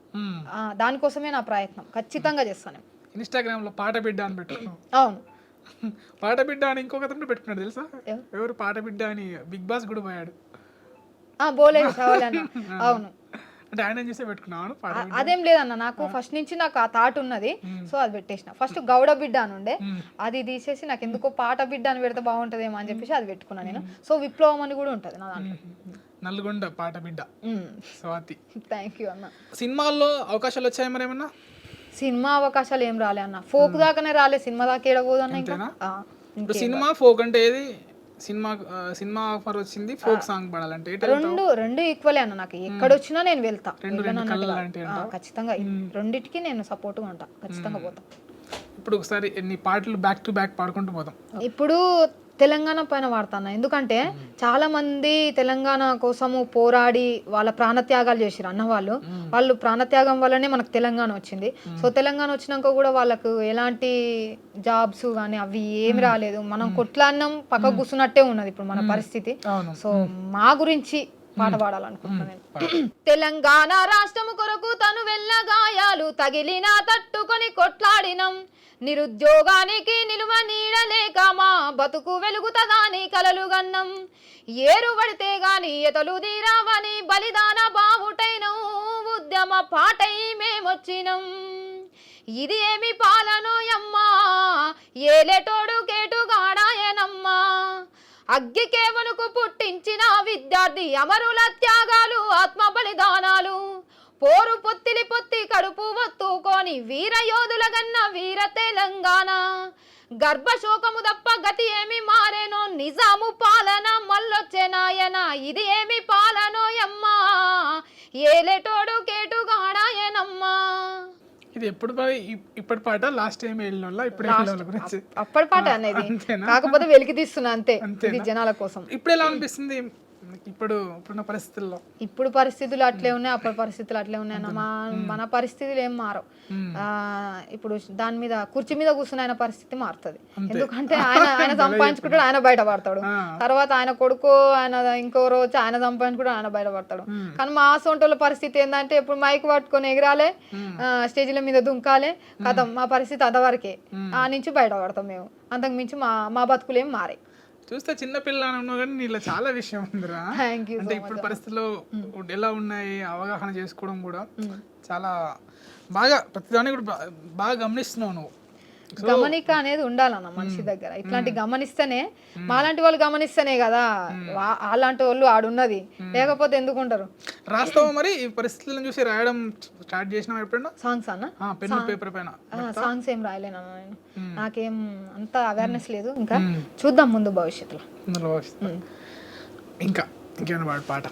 దానికోసమే నా ప్రయత్నం ఖచ్చితంగా చేస్తాను. ఇన్స్టాగ్రామ్ లో పాట బిడ్డ అని పెట్టుకున్నాను. అవును, పాట బిడ్డ అని ఇంకొక అతను పెట్టుకున్నాడు తెలుసా? ఎవరు? పాట బిడ్డ అని బిగ్ బాస్ కూడా పోయాడు. బోలేదు కావాలన్న. అవును, అంటే ఆయన చేసే పెట్టుకున్నాను. అదేం లేదన్న, నాకు ఫస్ట్ నుంచి నాకు ఆ థాట్ ఉన్నది. సో అది పెట్టేసిన. ఫస్ట్ గౌడ బిడ్డ అని ఉండే, అది తీసేసి నాకు ఎందుకో పాట బిడ్డ అని పెడితే బాగుంటదేమో అని చెప్పేసి అది పెట్టుకున్నాను నేను. సో విప్లవం అని కూడా ఉంటది నా దాంట్లో. నల్గొండ పాట బిడ్డ స్వాతి. థ్యాంక్ యూ అన్న. సినిమాల్లో అవకాశాలు వచ్చాయి మరి ఏమన్నా? సినిమా అవకాశాలు ఏం రాలే అన్న. ఫోక్ దాకానే రాలే, సినిమా దాకా ఏడబోదన్న. ఇంకా సినిమా ఫోక్ అంటే ఏది? సినిమా ఆఫర్ వచ్చింది, ఫోక్ సాంగ్ పాడాలంటే రెండు ఈక్వలే అన్న. నాకు ఎక్కడ వచ్చినా నేను వెళ్తా ఖచ్చితంగా. రెండిటికి నేను సపోర్ట్ గా ఉంటా, ఖచ్చితంగా పోతా. ఇప్పుడు ఒకసారి నీ పాటలు బ్యాక్ టు బ్యాక్ పాడుకుంటూ పోతాం. ఇప్పుడు తెలంగాణ పైన వాడతాను, ఎందుకంటే చాలా మంది తెలంగాణ కోసము పోరాడి వాళ్ళ ప్రాణత్యాగాలు చేసిరు అన్న వాళ్ళు ప్రాణత్యాగం వల్లనే మనకు తెలంగాణ వచ్చింది. సో తెలంగాణ వచ్చినాక కూడా వాళ్ళకు ఎలాంటి జాబ్స్ కానీ అవి ఏమి రాలేదు. మనం కొట్లాన్నం పక్క కూర్చున్నట్టే ఉన్నది ఇప్పుడు మన పరిస్థితి. సో మా గురించి పాట పాడాలనుకుంటున్నాను. తెలంగాణ రాష్ట్రము కొరకు తను వెళ్ళగాయాలు తగిలినా తట్టుకొని కొట్లాడినం, నిరుద్యోగానికి నిలువ నీడలేక మా బతుకు వెలుగుతదాని కలలు గన్నం, ఏరు పడితే గాని ఎతలు తీరావని బలిదాన బావుటైన ఉద్యమ పాటై మేమొచ్చినం, ఇది ఏమి పాలనో యమ్మా ఏలేటోడు కేటుగాడాయనమ్మా, అగ్గికేవనుకు పుట్టించిన విద్యార్థి అమరుల త్యాగాలు ఆత్మ బలిదానాలు, పోరు పొత్తి కడుపు ఒత్తుకొని వీర యోధుల గన్న వీర తెలంగాణ, గర్భశోకము తప్ప గతి ఏమి మారేనో నిజాము పాలన మల్లొచ్చెనాయన, ఇది ఏమి పాలనో యమ్మా ఏలేటోడు కేటుగాడాయనమ్మా. ఇది ఎప్పుడు ఇప్పటి పాట? లాస్ట్ టైం వెళ్ళిన ఇప్పుడు గురించి అప్పటి పాట అనేది, కాకపోతే వెలికి తీస్తున్నా అంతే జనాల కోసం. ఇప్పుడు ఎలా అనిపిస్తుంది ఇప్పుడున్న పరిస్థితుల్లో? ఇప్పుడు పరిస్థితులు అట్లే ఉన్నాయి, అప్పటి పరిస్థితులు అట్లే ఉన్నాయి. మన పరిస్థితులు ఏం మారవు. ఇప్పుడు దాని మీద కుర్చీ మీద కూర్చుని ఆయన పరిస్థితి మారుతుంది. ఎందుకంటే ఆయన సంపాదించుకుంటాడు, ఆయన బయటపడతాడు. తర్వాత ఆయన కొడుకు ఆయన ఇంకో రోజు ఆయన సంపాదించుకుంటాడు, ఆయన బయటపడతాడు. కానీ మా సొంటోళ్ళ పరిస్థితి ఏంటంటే ఇప్పుడు మైక్ పట్టుకొని ఎగరాలే, స్టేజ్ల మీద దుంకాలే, కథం మా పరిస్థితి అంతవరకే. ఆ నుంచి బయటపడతాం మేము, అంతకు మించి మా బతుకులు ఏం మారాయి. చూస్తే చిన్న పిల్లలు ఉన్నా కానీ నీలో చాలా విషయం ఉందిరా. అంటే ఇప్పుడు పరిస్థితుల్లో ఎలా ఉన్నాయి అవగాహన చేసుకోవడం కూడా చాలా బాగా, ప్రతిదాన్ని కూడా బాగా గమనిస్తున్నావు నువ్వు. గమనిక అనేది ఉండాలన్న మనిషి దగ్గర. ఇట్లాంటి గమనిస్తేనే మాలాంటి వాళ్ళు గమనిస్తేనే కదా అలాంటి వాళ్ళు ఆడున్నది, లేకపోతే ఎందుకు ఉంటారు? రాస్తావా మరి ఈ పరిస్థితులను చూసి రాయడం స్టార్ట్ చేసినావా ఎప్పుడన్నా? సాంగ్స్ అన్న పెన్ పేపర్ పైన సాంగ్స్ ఏం రాయలేను అన్న నేను. నాకేం అంత అవేర్నెస్ లేదు. ఇంకా చూద్దాం ముందు భవిష్యత్తులో. ఇంకేమైనా పాట?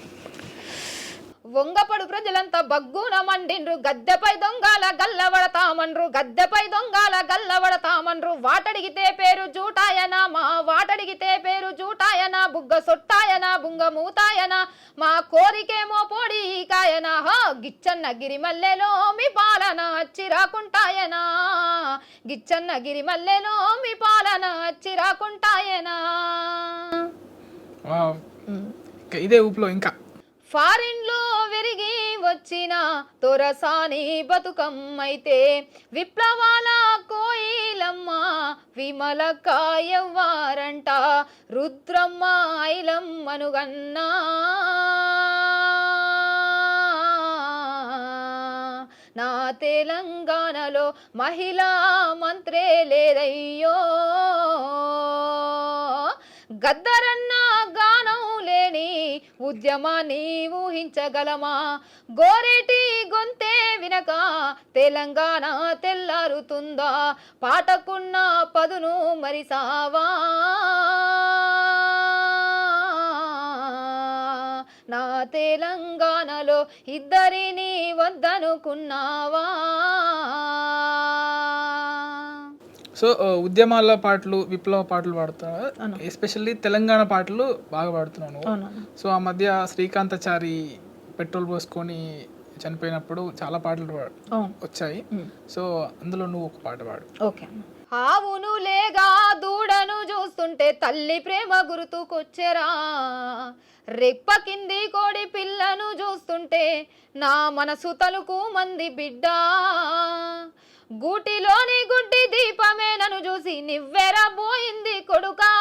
వంగపడు ప్రజలంతా బగ్గున మండిండ్రు, గద్దెపై దొంగల గల్లవడతామన్రు, గద్దెపై దొంగల గల్లవడతామన్రు. వాటడిగితే పేరు జూటాయన, మా వాటడిగితే పేరు జూటాయన, బుగ్గ సొట్టాయన బుంగ మూతాయన, మా కోరికేమో పొడి కాయన. హో గిచ్చన్న గిరి మల్లెలో మీ పాలన అచ్చి రాకుంటాయనా, గిచ్చన్న గిరి మల్లెలో మీ పాలన అచ్చి రాకుంటాయనా. ఇదే ఊపులో ఇంకా ఫారిన్ లో విరిగి వచ్చిన తొరసాని బతుకమ్మైతే, విప్లవాల కోయిలమ్మ విమలక్క ఎవ్వారంట, రుద్రమ్మ ఐలమ్మనుగన్నా. నా తెలంగాణలో మహిళా మంత్రే లేదయ్యో, గద్దరన్న గానం లేని ఉద్యమాన్ని ఊహించగలమా, గోరేటి గొంతే వినక తెలంగాణ తెల్లారుతుందా, పాటకున్న పదును మరిసావా, నా తెలంగాణలో ఇద్దరిని వద్దనుకున్నావా. సో ఉద్యమాల పాటలు, విప్లవ పాటలు పాడుతున్నావు, ఎస్పెషల్లీ తెలంగాణ పాటలు బాగా పాడుతున్నాను. సో ఆ మధ్య శ్రీకాంతాచారి పెట్రోల్ పోసుకొని చనిపోయినప్పుడు చాలా పాటలు వచ్చాయి. సో అందులో నువ్వు ఒక పాట పాడు. ఓకే. ఆవును లేగా దూడను చూస్తుంటే తల్లి ప్రేమ గుర్తుకొచ్చెరా, రెప్ప కింది కోడి పిల్లను చూస్తుంటే నా మనసు తలుకు మంది బిడ్డ, గూటిలోని గుడ్డి దీపమే నన్ను చూసి నివ్వెరబోయింది కొడుకా,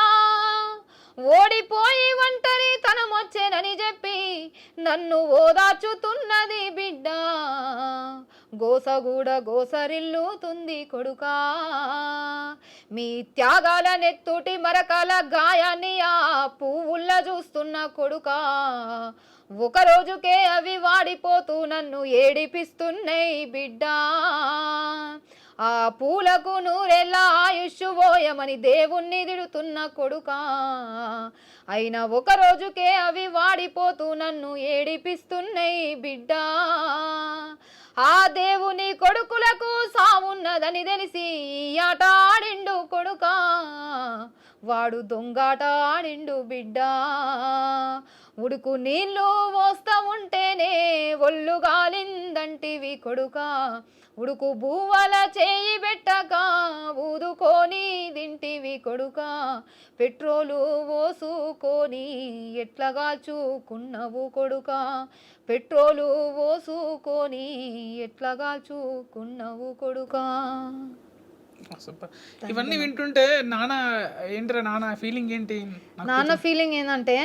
ఓడిపోయి ఒంటరి తనమొచ్చేనని చెప్పి నన్ను ఓదార్చుతున్నది బిడ్డ, గోసగూడ గోసరిల్లుతుంది కొడుకా, మీ త్యాగాల నెత్తుటి మరకాల గాయాన్ని ఆ పువ్వుల్ల చూస్తున్న కొడుకా, ఒక రోజుకే అవి వాడిపోతూ నన్ను ఏడిపిస్తున్నాయి బిడ్డ, ఆ పూలకు నూరెళ్ళ ఆయుష్ పోయమని దేవుణ్ణి తిడుతున్న కొడుకా, అయినా ఒక రోజుకే అవి వాడిపోతూ నన్ను ఏడిపిస్తున్నాయి బిడ్డ, ఆ దేవుని కొడుకులకు సావున్నదని తెలిసి ఆట ఆడిండు కొడుకా, వాడు దొంగాట ఆడిండు బిడ్డ, ఉడుకు నీళ్ళు పోస్తా ఉంటేనే ఒళ్ళు గాలిందంటివి కొడుకా, ఉడుకు బువ్వల చేయి పెట్టక ఊదుకొని దింటివి కొడుకా, పెట్రోలు పోసుకొని ఎట్లా కాల్చుకున్నవు కొడుకా, పెట్రోలు పోసుకొని ఎట్లా కాల్చుకున్నవు కొడుకా. సూపర్. ఇవన్నీ వింటుంటే నాన్న ఫీలింగ్ ఏంటి? నాన్న ఫీలింగ్ ఏంటంటే,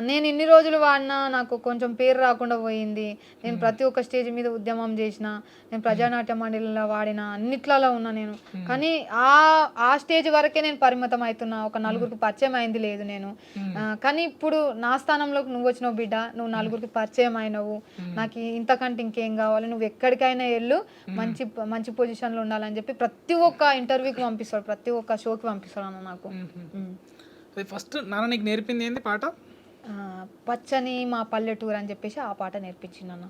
నేను ఇన్ని రోజులు వాడినా నాకు కొంచెం పేరు రాకుండా పోయింది, నేను ప్రతి ఒక్క స్టేజ్ మీద ఉద్యమం చేసిన, నేను ప్రజానాట్య మండలిలో వాడిన, అన్నిట్లలో ఉన్నా నేను, కానీ ఆ స్టేజ్ వరకే నేను పరిమితం అవుతున్నా, ఒక నలుగురికి పరిచయం అయింది లేదు నేను. కానీ ఇప్పుడు నా స్థానంలోకి నువ్వు వచ్చినావు బిడ్డ, నువ్వు నలుగురికి పరిచయం అయినవు, నాకు ఇంతకంటే ఇంకేం కావాలి, నువ్వు ఎక్కడికైనా వెళ్ళు, మంచి మంచి పొజిషన్లో ఉండాలని చెప్పి ప్రతి ఒక్క ఇంటర్వ్యూకి పంపిస్తాడు, ప్రతి ఒక్క షోకి పంపిస్తాడు అన్న నాకు. ఫస్ట్ నాన్న నీకు నేర్పింది ఏంది పాట? పచ్చని మా పల్లెటూరు అని చెప్పేసి ఆ పాట నేర్పించింది అన్న.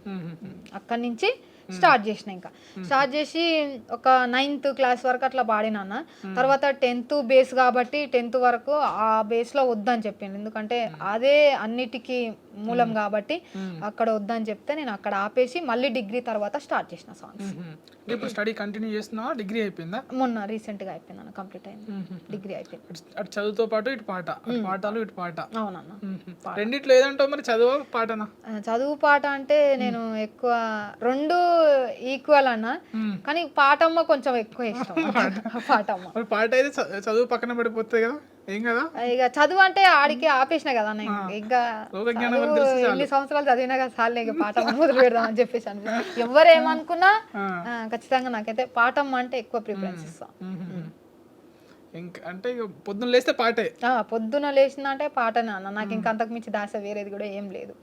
అక్కడి నుంచి స్టార్ట్ చేసిన, ఇంకా స్టార్ట్ చేసి ఒక 9th క్లాస్ వరకు అట్లా పాడినా. తర్వాత 10th బేస్ కాబట్టి 10th వరకు ఆ బేస్లో వద్దని చెప్పిండు, ఎందుకంటే అదే అన్నిటికీ మూలం కాబట్టి అక్కడ వద్దని చెప్తే నేను అక్కడ ఆపేసి మళ్ళీ డిగ్రీ తర్వాత స్టార్ట్ చేసిన సాంగ్స్. ఇప్పుడు స్టడీ కంటిన్యూ చేస్తున్నావా? డిగ్రీ అయిపోయిందా? మొన్న రీసెంట్గా అయిపోయింది అన్న, కంప్లీట్ అయింది, డిగ్రీ అయిపోయింది. అటు చదువుతో పాటు ఇటు పాట, పాటలు ఇటు పాట. అవునన్న. రెండిట్లో ఏదంటావు మరి? చదువు పాటనా? చదువు పాట అంటే నేను ఎక్కువ రెండు ఈక్వల్ అన్న, కానీ పాటమ్మ కొంచెం ఎక్కువ ఇష్టం. పాటమ్మ పాట అయితే చదువు పక్కన పడిపోతుంది కదా. ఏం కదా ఇక చదువు అంటే ఆడికి ఆపేసిన కదా అన్న ఇంకా లోకజ్ఞానం చదువు అని తెలిస్తే చాలు. ఎన్ని సంవత్సరాలు చదివినా కదా చాలు ఇక పాఠం మొదలు పెడదాం అని చెప్పేసి అనిపిస్తుంది. ఎవరు ఏమనుకున్నా ఖచ్చితంగా నాకైతే పాఠం అంటే ఎక్కువ ప్రిఫరెన్స్ ఇస్తాం. ఇంకా అంటే ఇక పొద్దున్న లేస్తే పాటే. పొద్దున లేచిన అంటే పాటనే అన్న. నాకు ఇంకా అంతకు మించి దాస వేరేది కూడా ఏం లేదు.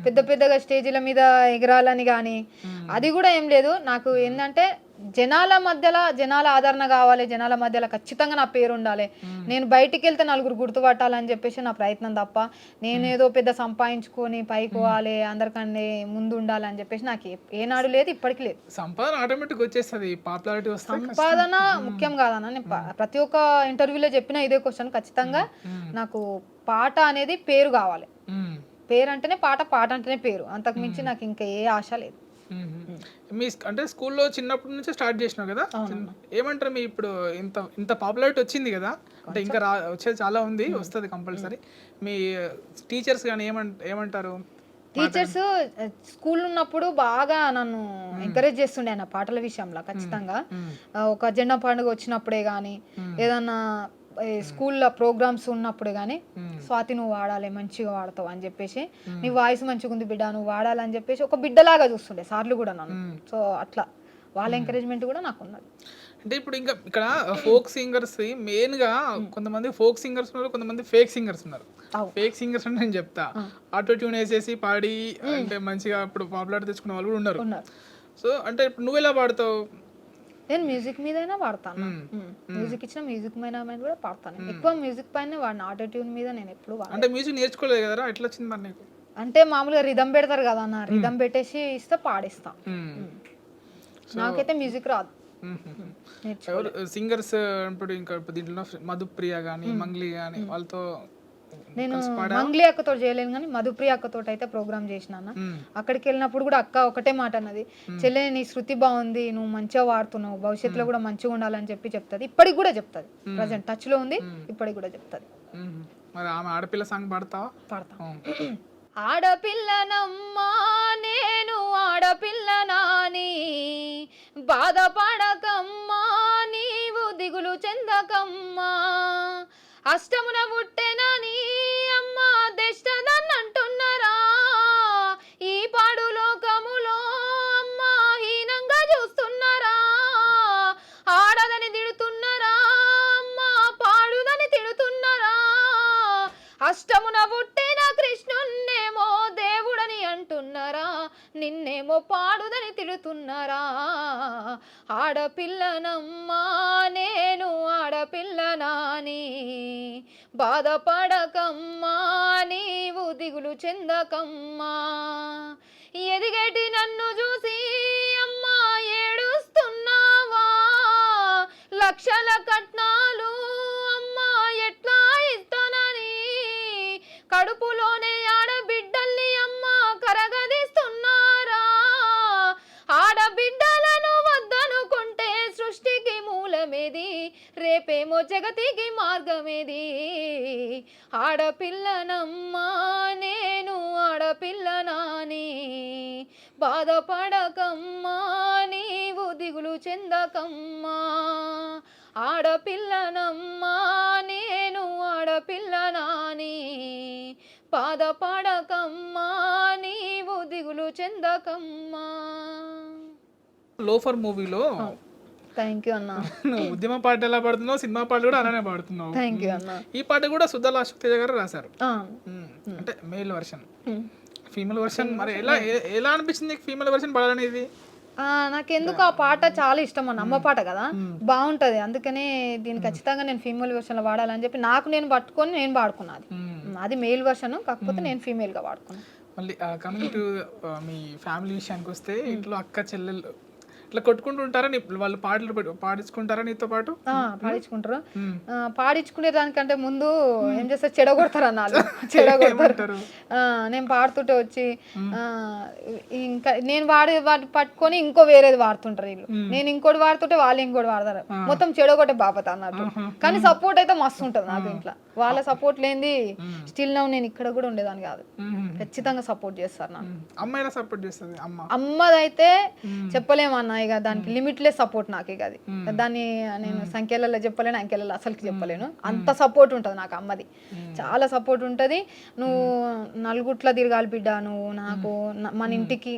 పెద్ద పెద్దగా స్టేజీల మీద ఎగరాలని కానీ అది కూడా ఏం లేదు. నాకు ఏంటంటే జనాల మధ్యలో జనాల ఆదరణ కావాలి, జనాల మధ్యలో ఖచ్చితంగా నా పేరు ఉండాలి, నేను బయటికి వెళ్తే నలుగురు గుర్తుపట్టాలని చెప్పేసి నా ప్రయత్నం తప్ప నేనేదో పెద్ద సంపాదించుకొని పైకి పోవాలి, అందరికన్నా ముందు ఉండాలి అని చెప్పేసి నాకు ఏనాడు లేదు, ఇప్పటికీ లేదు. సంపాదన ఆటోమేటిక్ వచ్చేస్తుంది, పాపులారిటీ వస్తే. సంపాదన ముఖ్యం కాదన్న. నేను ప్రతి ఒక్క ఇంటర్వ్యూలో చెప్పిన ఇదే క్వశ్చన్. ఖచ్చితంగా నాకు పాట అనేది పేరు కావాలి. పేరు అంటేనే పాట, పాట అంటేనే పేరు. అంతకు మించి నాకు ఇంకా ఏ ఆశ లేదు. మీ అంటే స్కూల్లో చిన్నప్పటి నుంచి స్టార్ట్ చేసినావు కదా, ఏమంటారు మీ ఇప్పుడు ఇంత ఇంత పాపులారిటీ వచ్చింది కదా, అంటే ఇంకా వచ్చేది చాలా ఉంది, వస్తుంది కంపల్సరీ. మీ టీచర్స్ కానీ ఏమంటారు? టీచర్స్ స్కూల్ ఉన్నప్పుడు బాగా నన్ను ఎంకరేజ్ చేస్తుండే అన్న పాటల విషయంలో. ఖచ్చితంగా ఒక జెండా పండుగ వచ్చినప్పుడే కానీ ఏదన్నా స్కూల్లో ప్రోగ్రామ్స్ ఉన్నప్పుడు కానీ స్వాతి నువ్వు వాడాలి, మంచిగా వాడతావు అని చెప్పేసి, నీ వాయిస్ మంచిగా ఉంది బిడ్డ, నువ్వు వాడాలని చెప్పేసి ఒక బిడ్డలాగా చూస్తుండే సార్లు కూడా నన్ను. సో అట్లా వాళ్ళ ఎంకరేజ్మెంట్ కూడా నాకు ఉన్నది. అంటే ఇప్పుడు ఇంకా ఇక్కడ ఫోక్ సింగర్స్ మెయిన్గా కొంతమంది ఫోక్ సింగర్స్ ఉన్నారు, కొంతమంది ఫేక్ సింగర్స్ ఉన్నారు. ఫేక్ సింగర్స్ అంటే నేను చెప్తా, ఆటో ట్యూన్ వేసేసి పాడి అంటే మంచిగా ఇప్పుడు పాపులారిటీ తెచ్చుకునే వాళ్ళు కూడా ఉన్నారు. సో అంటే ఇప్పుడు నువ్వు ఎలా పాడతావు? నేను మ్యూజిక్ మీదైనా వాడతాను. మ్యూజిక్ ఇచ్చిన మ్యూజిక్ మీద కూడా పాడతాను. ఎక్కువ మ్యూజిక్ పైన వాడిన, ఆటో ట్యూన్ మీద నేను ఎప్పుడు వాడను. అంటే మ్యూజిక్ నేర్చుకోలేదు కదా, ఎట్లా వచ్చింది మరి నీకు? అంటే మామూలుగా రిధం పెడతారు కదా అన్న, రిధం పెట్టేసి ఇస్తే పాడిస్తాం. నాకైతే మ్యూజిక్ రాదు. ఎవరు సింగర్స్ ఇప్పుడు ఇంకా దీంట్లో మధుప్రియ కానీ మంగ్లీ కానీ వాళ్ళతో నేను మంగ్లీ అక్కతో చేయలేను కానీ మధుప్రియ అక్కతో అయితే ప్రోగ్రామ్ చేసినాను. అక్కడికి వెళ్ళినప్పుడు కూడా అక్క ఒకటే మాట అన్నది, చెల్లె నీ శృతి బాగుంది, నువ్వు మంచిగా వాడుతున్నావు, భవిష్యత్తులో కూడా మంచిగా ఉండాలని చెప్తుంది. ఇప్పటికి కూడా చెప్తుంది, ప్రజెంట్ టచ్ లో ఉంది, ఇప్పటికి కూడా చెప్తుంది. మరి ఆమె ఆడపిల్ల సాంగ్ పాడతావా? పాడతా. ఆడపిల్లనమ్మా నేను ఆడపిల్లనాని, బాధపడకమ్మా నీవు దిగులు చెందకమ్మా, అష్టమున పుట్టెనని అమ్మ దెష్టదన్నంటున్నారా, ఈ పాడు లోకములో అమ్మ హీనంగా చూస్తున్నారా, ఆడదని తిడుతున్నారా అమ్మ పాడుదని తిడుతున్నారా, అష్టమున పుట్టిన కృష్ణున్నేమో దేవుడని అంటున్నారా, నిన్నేమో పాడుదని తిడుతున్నారా, ఆడపిల్లనమ్మా నేను ఆడపిల్లనాని, బాధపడకమ్మా నీవు దిగులు చెందకమ్మా, ఎదిగేటి నన్ను చూసి అమ్మా ఏడుస్తున్నావా, లక్షల కట్నాలు అమ్మా ఎట్లా ఇస్తానని, కడుపులోనే ఆడబిడ్డల్ని అమ్మా కరగదీస్తున్నారా, ఆడబిడ్డలను వద్దనుకుంటే సృష్టికి మూలమేది, రేపేమో జగతికి మార్గమేది, ఆడపిల్లనమ్మా నేను ఆడపిల్లనాని, బాధపడకమ్మా నీవు దిగులు చెందకమ్మా, ఆడపిల్లనమ్మా నేను ఆడపిల్లనాని, బాధపడకమ్మా నీవు దిగులు చెందకమ్మా. లోఫర్ మూవీలో థ్యాంక్ యూ అన్న. ఉద్యమ పాట ఎలా పాడుతున్నావు, సినిమా పాట కూడా అలానే పాడుతున్నావు. థ్యాంక్ యూ అన్న. ఈ పాట కూడా సుధా అశోక్ తేజ గారు రాశారు, అంటే మేల్ వర్షన్. ఫీమేల్ వర్షన్ మరి ఎలా అనిపించింది ఫీమేల్ వర్షన్ పాడాలనేది? నాకెందుకు ఆ పాట చాలా ఇష్టం అన్న, అమ్మ పాట కదా, బాగుంటది, అందుకనే దీన్ని ఖచ్చితంగా నేను ఫీమేల్ వర్షన్ లో వాడాలని చెప్పి నాకు నేను పట్టుకొని నేను పాడుకున్నది. అది మేల్ వర్షన్, కాకపోతే నేను ఫీమేల్ గా వాడుకున్నాను. మళ్ళీ కమింగ్ టు మీ ఫ్యామిలీ విషయానికి వస్తే, ఇంట్లో అక్క చెల్లెలు ఇట్లా కొట్టుకుంటూ ఉంటారా, వాళ్ళు పాటలు పాడించుకుంటారా నీతో పాటు? పాడించుకుంటారు. పాడించుకునే దానికంటే ముందు ఏం చేస్తారు, చెడగొడతారు అన్నాళ్ళు, చెడగొడతారు. నేను పాడుతుంటే వచ్చి ఇంకా నేను వాటి పట్టుకొని ఇంకో వేరేది వాడుతుంటారు వీళ్ళు, నేను ఇంకోటి వాడుతుంటే వాళ్ళు ఇంకోటి వాడతారు, మొత్తం చెడగొట్టే బాపత అన్నట్టు. కానీ సపోర్ట్ అయితే మస్తు ఉంటుంది నాకు ఇంట్లో. వాళ్ళ సపోర్ట్ లేనిది స్టిల్ నౌ నేను ఇక్కడ కూడా ఉండేదాన్ని కాదు. ఖచ్చితంగా సపోర్ట్ చేస్తారు నాకు. అమ్మాయిలా సపోర్ట్ చేస్తుంది అమ్మ. అమ్మదైతే చెప్పలేమన్నా, ఇక దానికి లిమిట్లెస్ సపోర్ట్ నాకు ఇక అది దాన్ని నేను సంఖ్యలలో చెప్పలేను, అంకెలలో అసలుకి చెప్పలేను. అంత సపోర్ట్ ఉంటుంది నాకు అమ్మది, చాలా సపోర్ట్ ఉంటుంది. నువ్వు నలుగుట్ల తిరగాలి బిడ్డ, నువ్వు నాకు మన ఇంటికి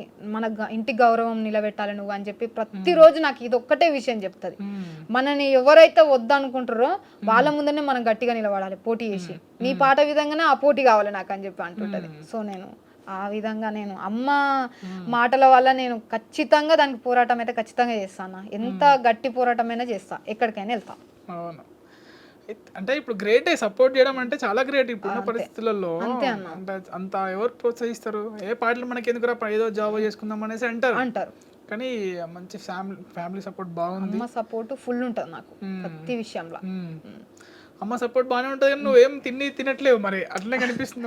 ఇంటికి గౌరవం నిలబెట్టాలి నువ్వు అని చెప్పి ప్రతిరోజు నాకు ఇది ఒక్కటే విషయం చెప్తుంది. మనని ఎవరైతే వద్దనుకుంటారో వాళ్ళ ముందరనే మనం గట్టిగా నిలబడాలి పోటీ చేసి, నీ పాట విధంగానే ఆ పోటీ కావాలి నాకు అని చెప్పి అంటుంటది. సో నేను ఆ విధంగా నేను అమ్మ మాటల వల్ల నేను ఖచ్చితంగా దానికి పోరాటం అయితే ఖచ్చితంగా చేస్తాను. ఎంత గట్టి పోరాటమైనా చేస్తా, ఎక్కడికైనా వెళ్తా. అవును, అంటే ఇప్పుడు గ్రేట్ సపోర్ట్ చేయడం అంటే చాలా గ్రేట్ ఇప్పుడున్న పరిస్థితులలో. అంటే అంత ఎవరు ప్రోత్సహిస్తారు? ఏ పాటలు మనకి ఎందుకు ఏదో జాబ్ చేసుకుందాం అనేసి అంటారు, కానీ మంచి ఫ్యామిలీ సపోర్ట్ బాగుంది. అమ్మ సపోర్ట్ ఫుల్ ఉంటుంది నాకు ప్రతి విషయంలో. అమ్మ సపోర్ట్ బాగానే ఉంటుంది, కానీ నువ్వేం తినట్లేవు మరి, అట్లనే కనిపిస్తుంది.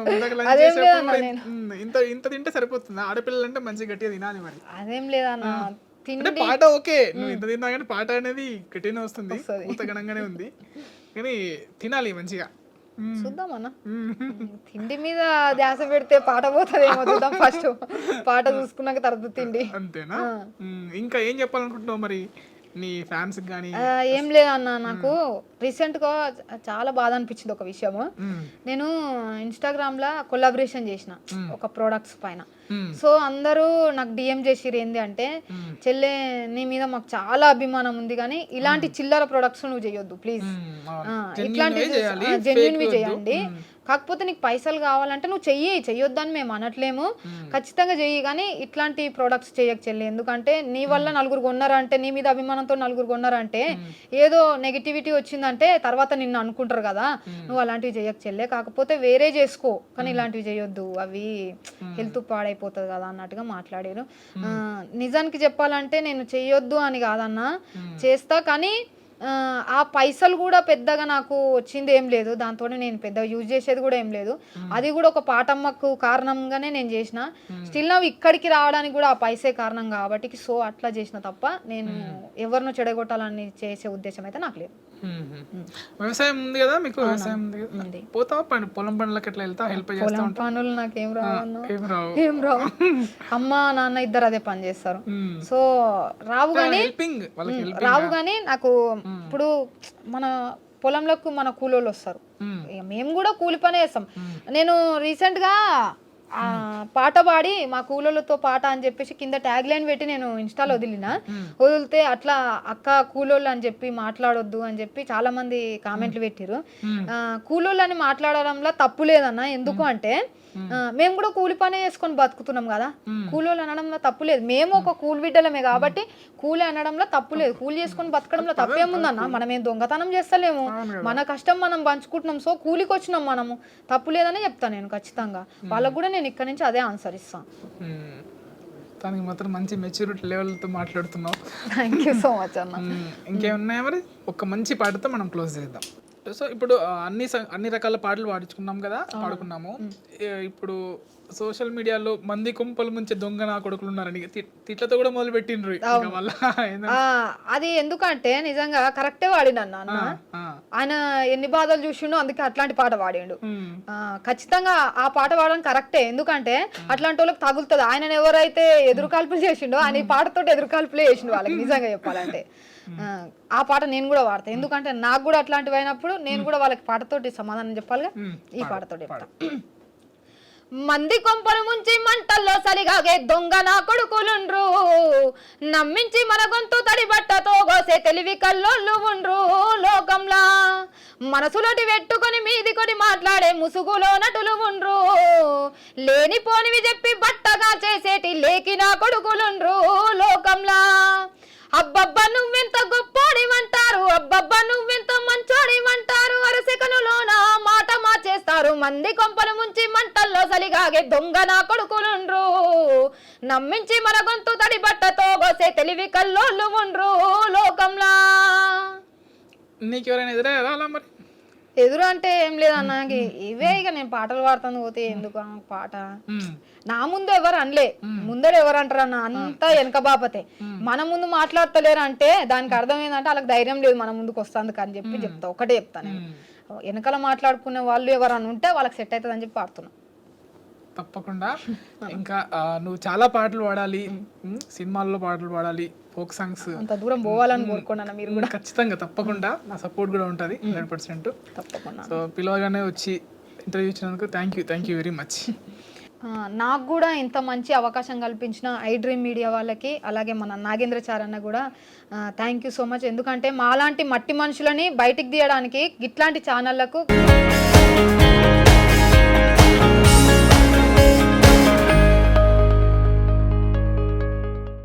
ఇంత తింటే సరిపోతుంది. ఆడపిల్లలు అంటే మంచిగా గట్టిగా తినాలి మరి. అదేం లేదన్న, అంటే పాట ఓకే, నువ్వు ఇంత తిన్నా కానీ పాట అనేది గట్టిగానే వస్తుంది, పూతగనంగానే ఉంది, కానీ తినాలి మంచిగా. చూద్దామన్న, తిండి మీద ధ్యాస పెడితే పాట పోతుందేమో, చూద్దాం. ఫస్ట్ పాట చూసుకున్నాక తర్వాత తిండి. అంతేనా? ఇంకా ఏం చెప్పాలనుకుంటున్నావు మరి నీ ఫ్యాన్స్ గానీ? ఏం లేదన్న, నాకు రీసెంట్ గా చాలా బాధ అనిపించింది ఒక విషయము. నేను ఇన్స్టాగ్రామ్ లా కొలాబరేషన్ చేసిన ఒక ప్రొడక్ట్స్ పైన. సో అందరూ నాకు డిఎం చేసిరు ఏంది అంటే, చెల్లె నీ మీద మాకు చాలా అభిమానం ఉంది కానీ ఇలాంటి చిల్లర ప్రొడక్ట్స్ నువ్వు చేయొద్దు ప్లీజ్, ఇట్లాంటి జెన్యున్వి చేయండి, కాకపోతే నీకు పైసలు కావాలంటే నువ్వు చెయ్యొద్దని మేము అనట్లేము, ఖచ్చితంగా చెయ్యి, కానీ ఇట్లాంటి ప్రోడక్ట్స్ చేయకు చెల్లి. ఎందుకంటే నీ వల్ల నలుగురు కొన్నారంటే, నీ మీద అభిమానంతో నలుగురు కొన్నారంటే ఏదో నెగిటివిటీ వచ్చిందంటే తర్వాత నిన్ను అనుకుంటారు కదా, నువ్వు అలాంటివి చేయకు చెల్లె, కాకపోతే వేరే చేసుకో కానీ ఇలాంటివి చేయొద్దు, అవి హెల్త్ పాడైపోతుంది కదా అన్నట్టుగా మాట్లాడారు. నిజానికి చెప్పాలంటే నేను చెయ్యొద్దు అని కాదన్నా, చేస్తా, కానీ ఆ పైసలు కూడా పెద్దగా నాకు వచ్చింది ఏం లేదు, దాంతో నేను పెద్దగా యూజ్ చేసేది కూడా ఏం లేదు. అది కూడా ఒక పాటమ్మకు కారణంగానే నేను చేసిన. స్టిల్ నవ్వు ఇక్కడికి రావడానికి కూడా ఆ పైసే కారణం కాబట్టి, సో అట్లా చేసిన తప్ప నేను ఎవరినో చెడగొట్టాలని చేసే ఉద్దేశం అయితే నాకు లేదు. వ్యవసాయం ఉంది కదా మీకు? వ్యవసాయం ఉంది, పోతావా పొలం పనులకు ఎట్లా వెళ్తా? హెల్ప్ చేస్తా? పొలం పనులు నాకేం రావు, అమ్మ నాన్న ఇద్దరు అదే పని చేస్తారు, సో రావు కానీ నాకు ఇప్పుడు మన పొలంలోకి మన కూలోళ్ళు వస్తారు, మేము కూడా కూలి పనే చేస్తాం. నేను రీసెంట్ గా పాట పాడి మా కూలోళ్ళతో పాట అని చెప్పేసి కింద ట్యాగ్ లైన్ పెట్టి నేను ఇన్స్టాలో వదిలితే అట్లా అక్క కూలోళ్ళు అని చెప్పి మాట్లాడొద్దు అని చెప్పి చాలా మంది కామెంట్లు పెట్టిరు. కూలోళ్ళు అని మాట్లాడడంలో తప్పు లేదన్న, ఎందుకు అంటే మేము కూడా కూలి పనే చేసుకొని బతుకుతున్నాం కదా, కూలోళ్ళు అనడంలో తప్పు లేదు, మేము ఒక కూలి బిడ్డలమే కాబట్టి కూలి అనడంలో తప్పు లేదు, కూలి చేసుకొని బతకడంలో తప్పేముందన్న, మనం ఏం దొంగతనం చేస్తలేము, మన కష్టం మనం పంచుకుంటున్నాం, సో కూలికి వచ్చినాం మనము, తప్పు లేదని చెప్తాను నేను ఖచ్చితంగా. వాళ్ళకు కూడా నేను ఇక్కడ నుంచి అదే ఆన్సర్ ఇస్తాను. దానికి మాత్రం మంచి మెచ్యూరిటీ లెవెల్తో మాట్లాడుతున్నావు. థ్యాంక్ యూ సో మచ్ అన్న. ఇంకేమున్నాయా మరి? ఒక మంచి పాటతో మనం క్లోజ్ చేద్దాం. సో ఇప్పుడు అన్ని రకాల పాటలు పాడుకున్నాము. ఇప్పుడు సోషల్ మీడియాలో మంది కుంపలు ముంచే దొంగ నా కొడుకులు ఉన్నారని తిట్లతో కూడా మొదలు పెట్టిండ్రు. అది ఎందుకంటే నిజంగా కరెక్టే వాడిండు అన్న, ఆయన ఎన్ని బాధలు చూసిండో అందుకే అట్లాంటి పాట పాడిండు. ఖచ్చితంగా ఆ పాట పాడడం కరెక్టే, ఎందుకంటే అట్లాంటి వాళ్ళకి తగులుతుంది. ఆయన ఎవరైతే ఎదురుకాల్పులు చేసిండో ఆయన ఈ పాటతో ఎదురుకాల్పులే చేసిండు వాళ్ళకి, నిజంగా చెప్పాలంటే. ఆ పాట నేను కూడా వాడతా, ఎందుకంటే నాకు కూడా అట్లాంటివి అయినప్పుడు నేను కూడా వాళ్ళకి పాటతోటి సమాధానం చెప్పాలిగా. ఈ పాటతోటి మంది కొంపలు ముంచి మంటల్లో సరిగాగే దొంగ నా కొడుకులుండ్రు, నమ్మించి మన గొంతు తడి బట్టతో గోసే తెలివి కల్లోళ్ళు ఉండ్రు, లోకంలా మనసులోటి పెట్టుకొని మీది కొని మాట్లాడే ముసుగులో నటులు ఉండ్రు, లేనిపోనివి చెప్పి బట్టగా చేసేటి లేకి నా కొడుకులుండ్రు, లోకంలా అబ్బబ్బా నువ్వెంత గొప్పోడివంటారు, అబ్బబ్బా నువ్వెంత మంచోడివంటారు, అరసెకనులోన మాట మార్చేస్తారు, మంది కొంపలు ముంచి మంటల్లో సలిగాగే దొంగ నా కొడుకులుండ్రు, నమ్మించి మన గొంతు తడి బట్టతో గోసే తెలివి కల్లోళ్ళు ఉండ్రు, లోకంలా. నీకెవరైనా ఎదురయ్యారా మరి? ఎదురు అంటే ఏం లేదన్న, ఇవే ఇక నేను పాటలు పాడుతాను పోతే ఎందుకు పాట, నా ముందు ఎవరు అనలే, ముందర ఎవరు అంటారు అన్న, అంతా వెనక బాపతే, మన ముందు మాట్లాడతలేరు అంటే దానికి అర్థం ఏంటంటే వాళ్ళకి ధైర్యం లేదు మన ముందుకు వస్తుంది అని చెప్పి చెప్తా, ఒకటే చెప్తా నేను. వెనకాల మాట్లాడుకునే వాళ్ళు ఎవరన్నా ఉంటే వాళ్ళకి సెట్ అవుతుంది అని చెప్పి పాడుతున్నా. తప్పకుండా. ఇంకా నువ్వు చాలా పాటలు పాడాలి, సినిమాల్లో పాటలు పాడాలి, ఫోక్ సాంగ్స్ అంత దూరం పోవాలని కోరుకున్నాను మీరు కూడా. ఖచ్చితంగా తప్పకుండా నా సపోర్ట్ కూడా ఉంటుంది 100%. తప్పకుండా. సో పిలవగానే వచ్చి ఇంటర్వ్యూ ఇచ్చినందుకు థ్యాంక్ యూ వెరీ మచ్. నాకు కూడా ఇంత మంచి అవకాశం కల్పించిన ఐ డ్రీమ్ మీడియా వాళ్ళకి, అలాగే మన నాగేంద్రచార్ అన్న కూడా థ్యాంక్ యూ సో మచ్. ఎందుకంటే మాలాంటి మట్టి మనుషులని బయటికి తీయడానికి ఇట్లాంటి ఛానళ్లకు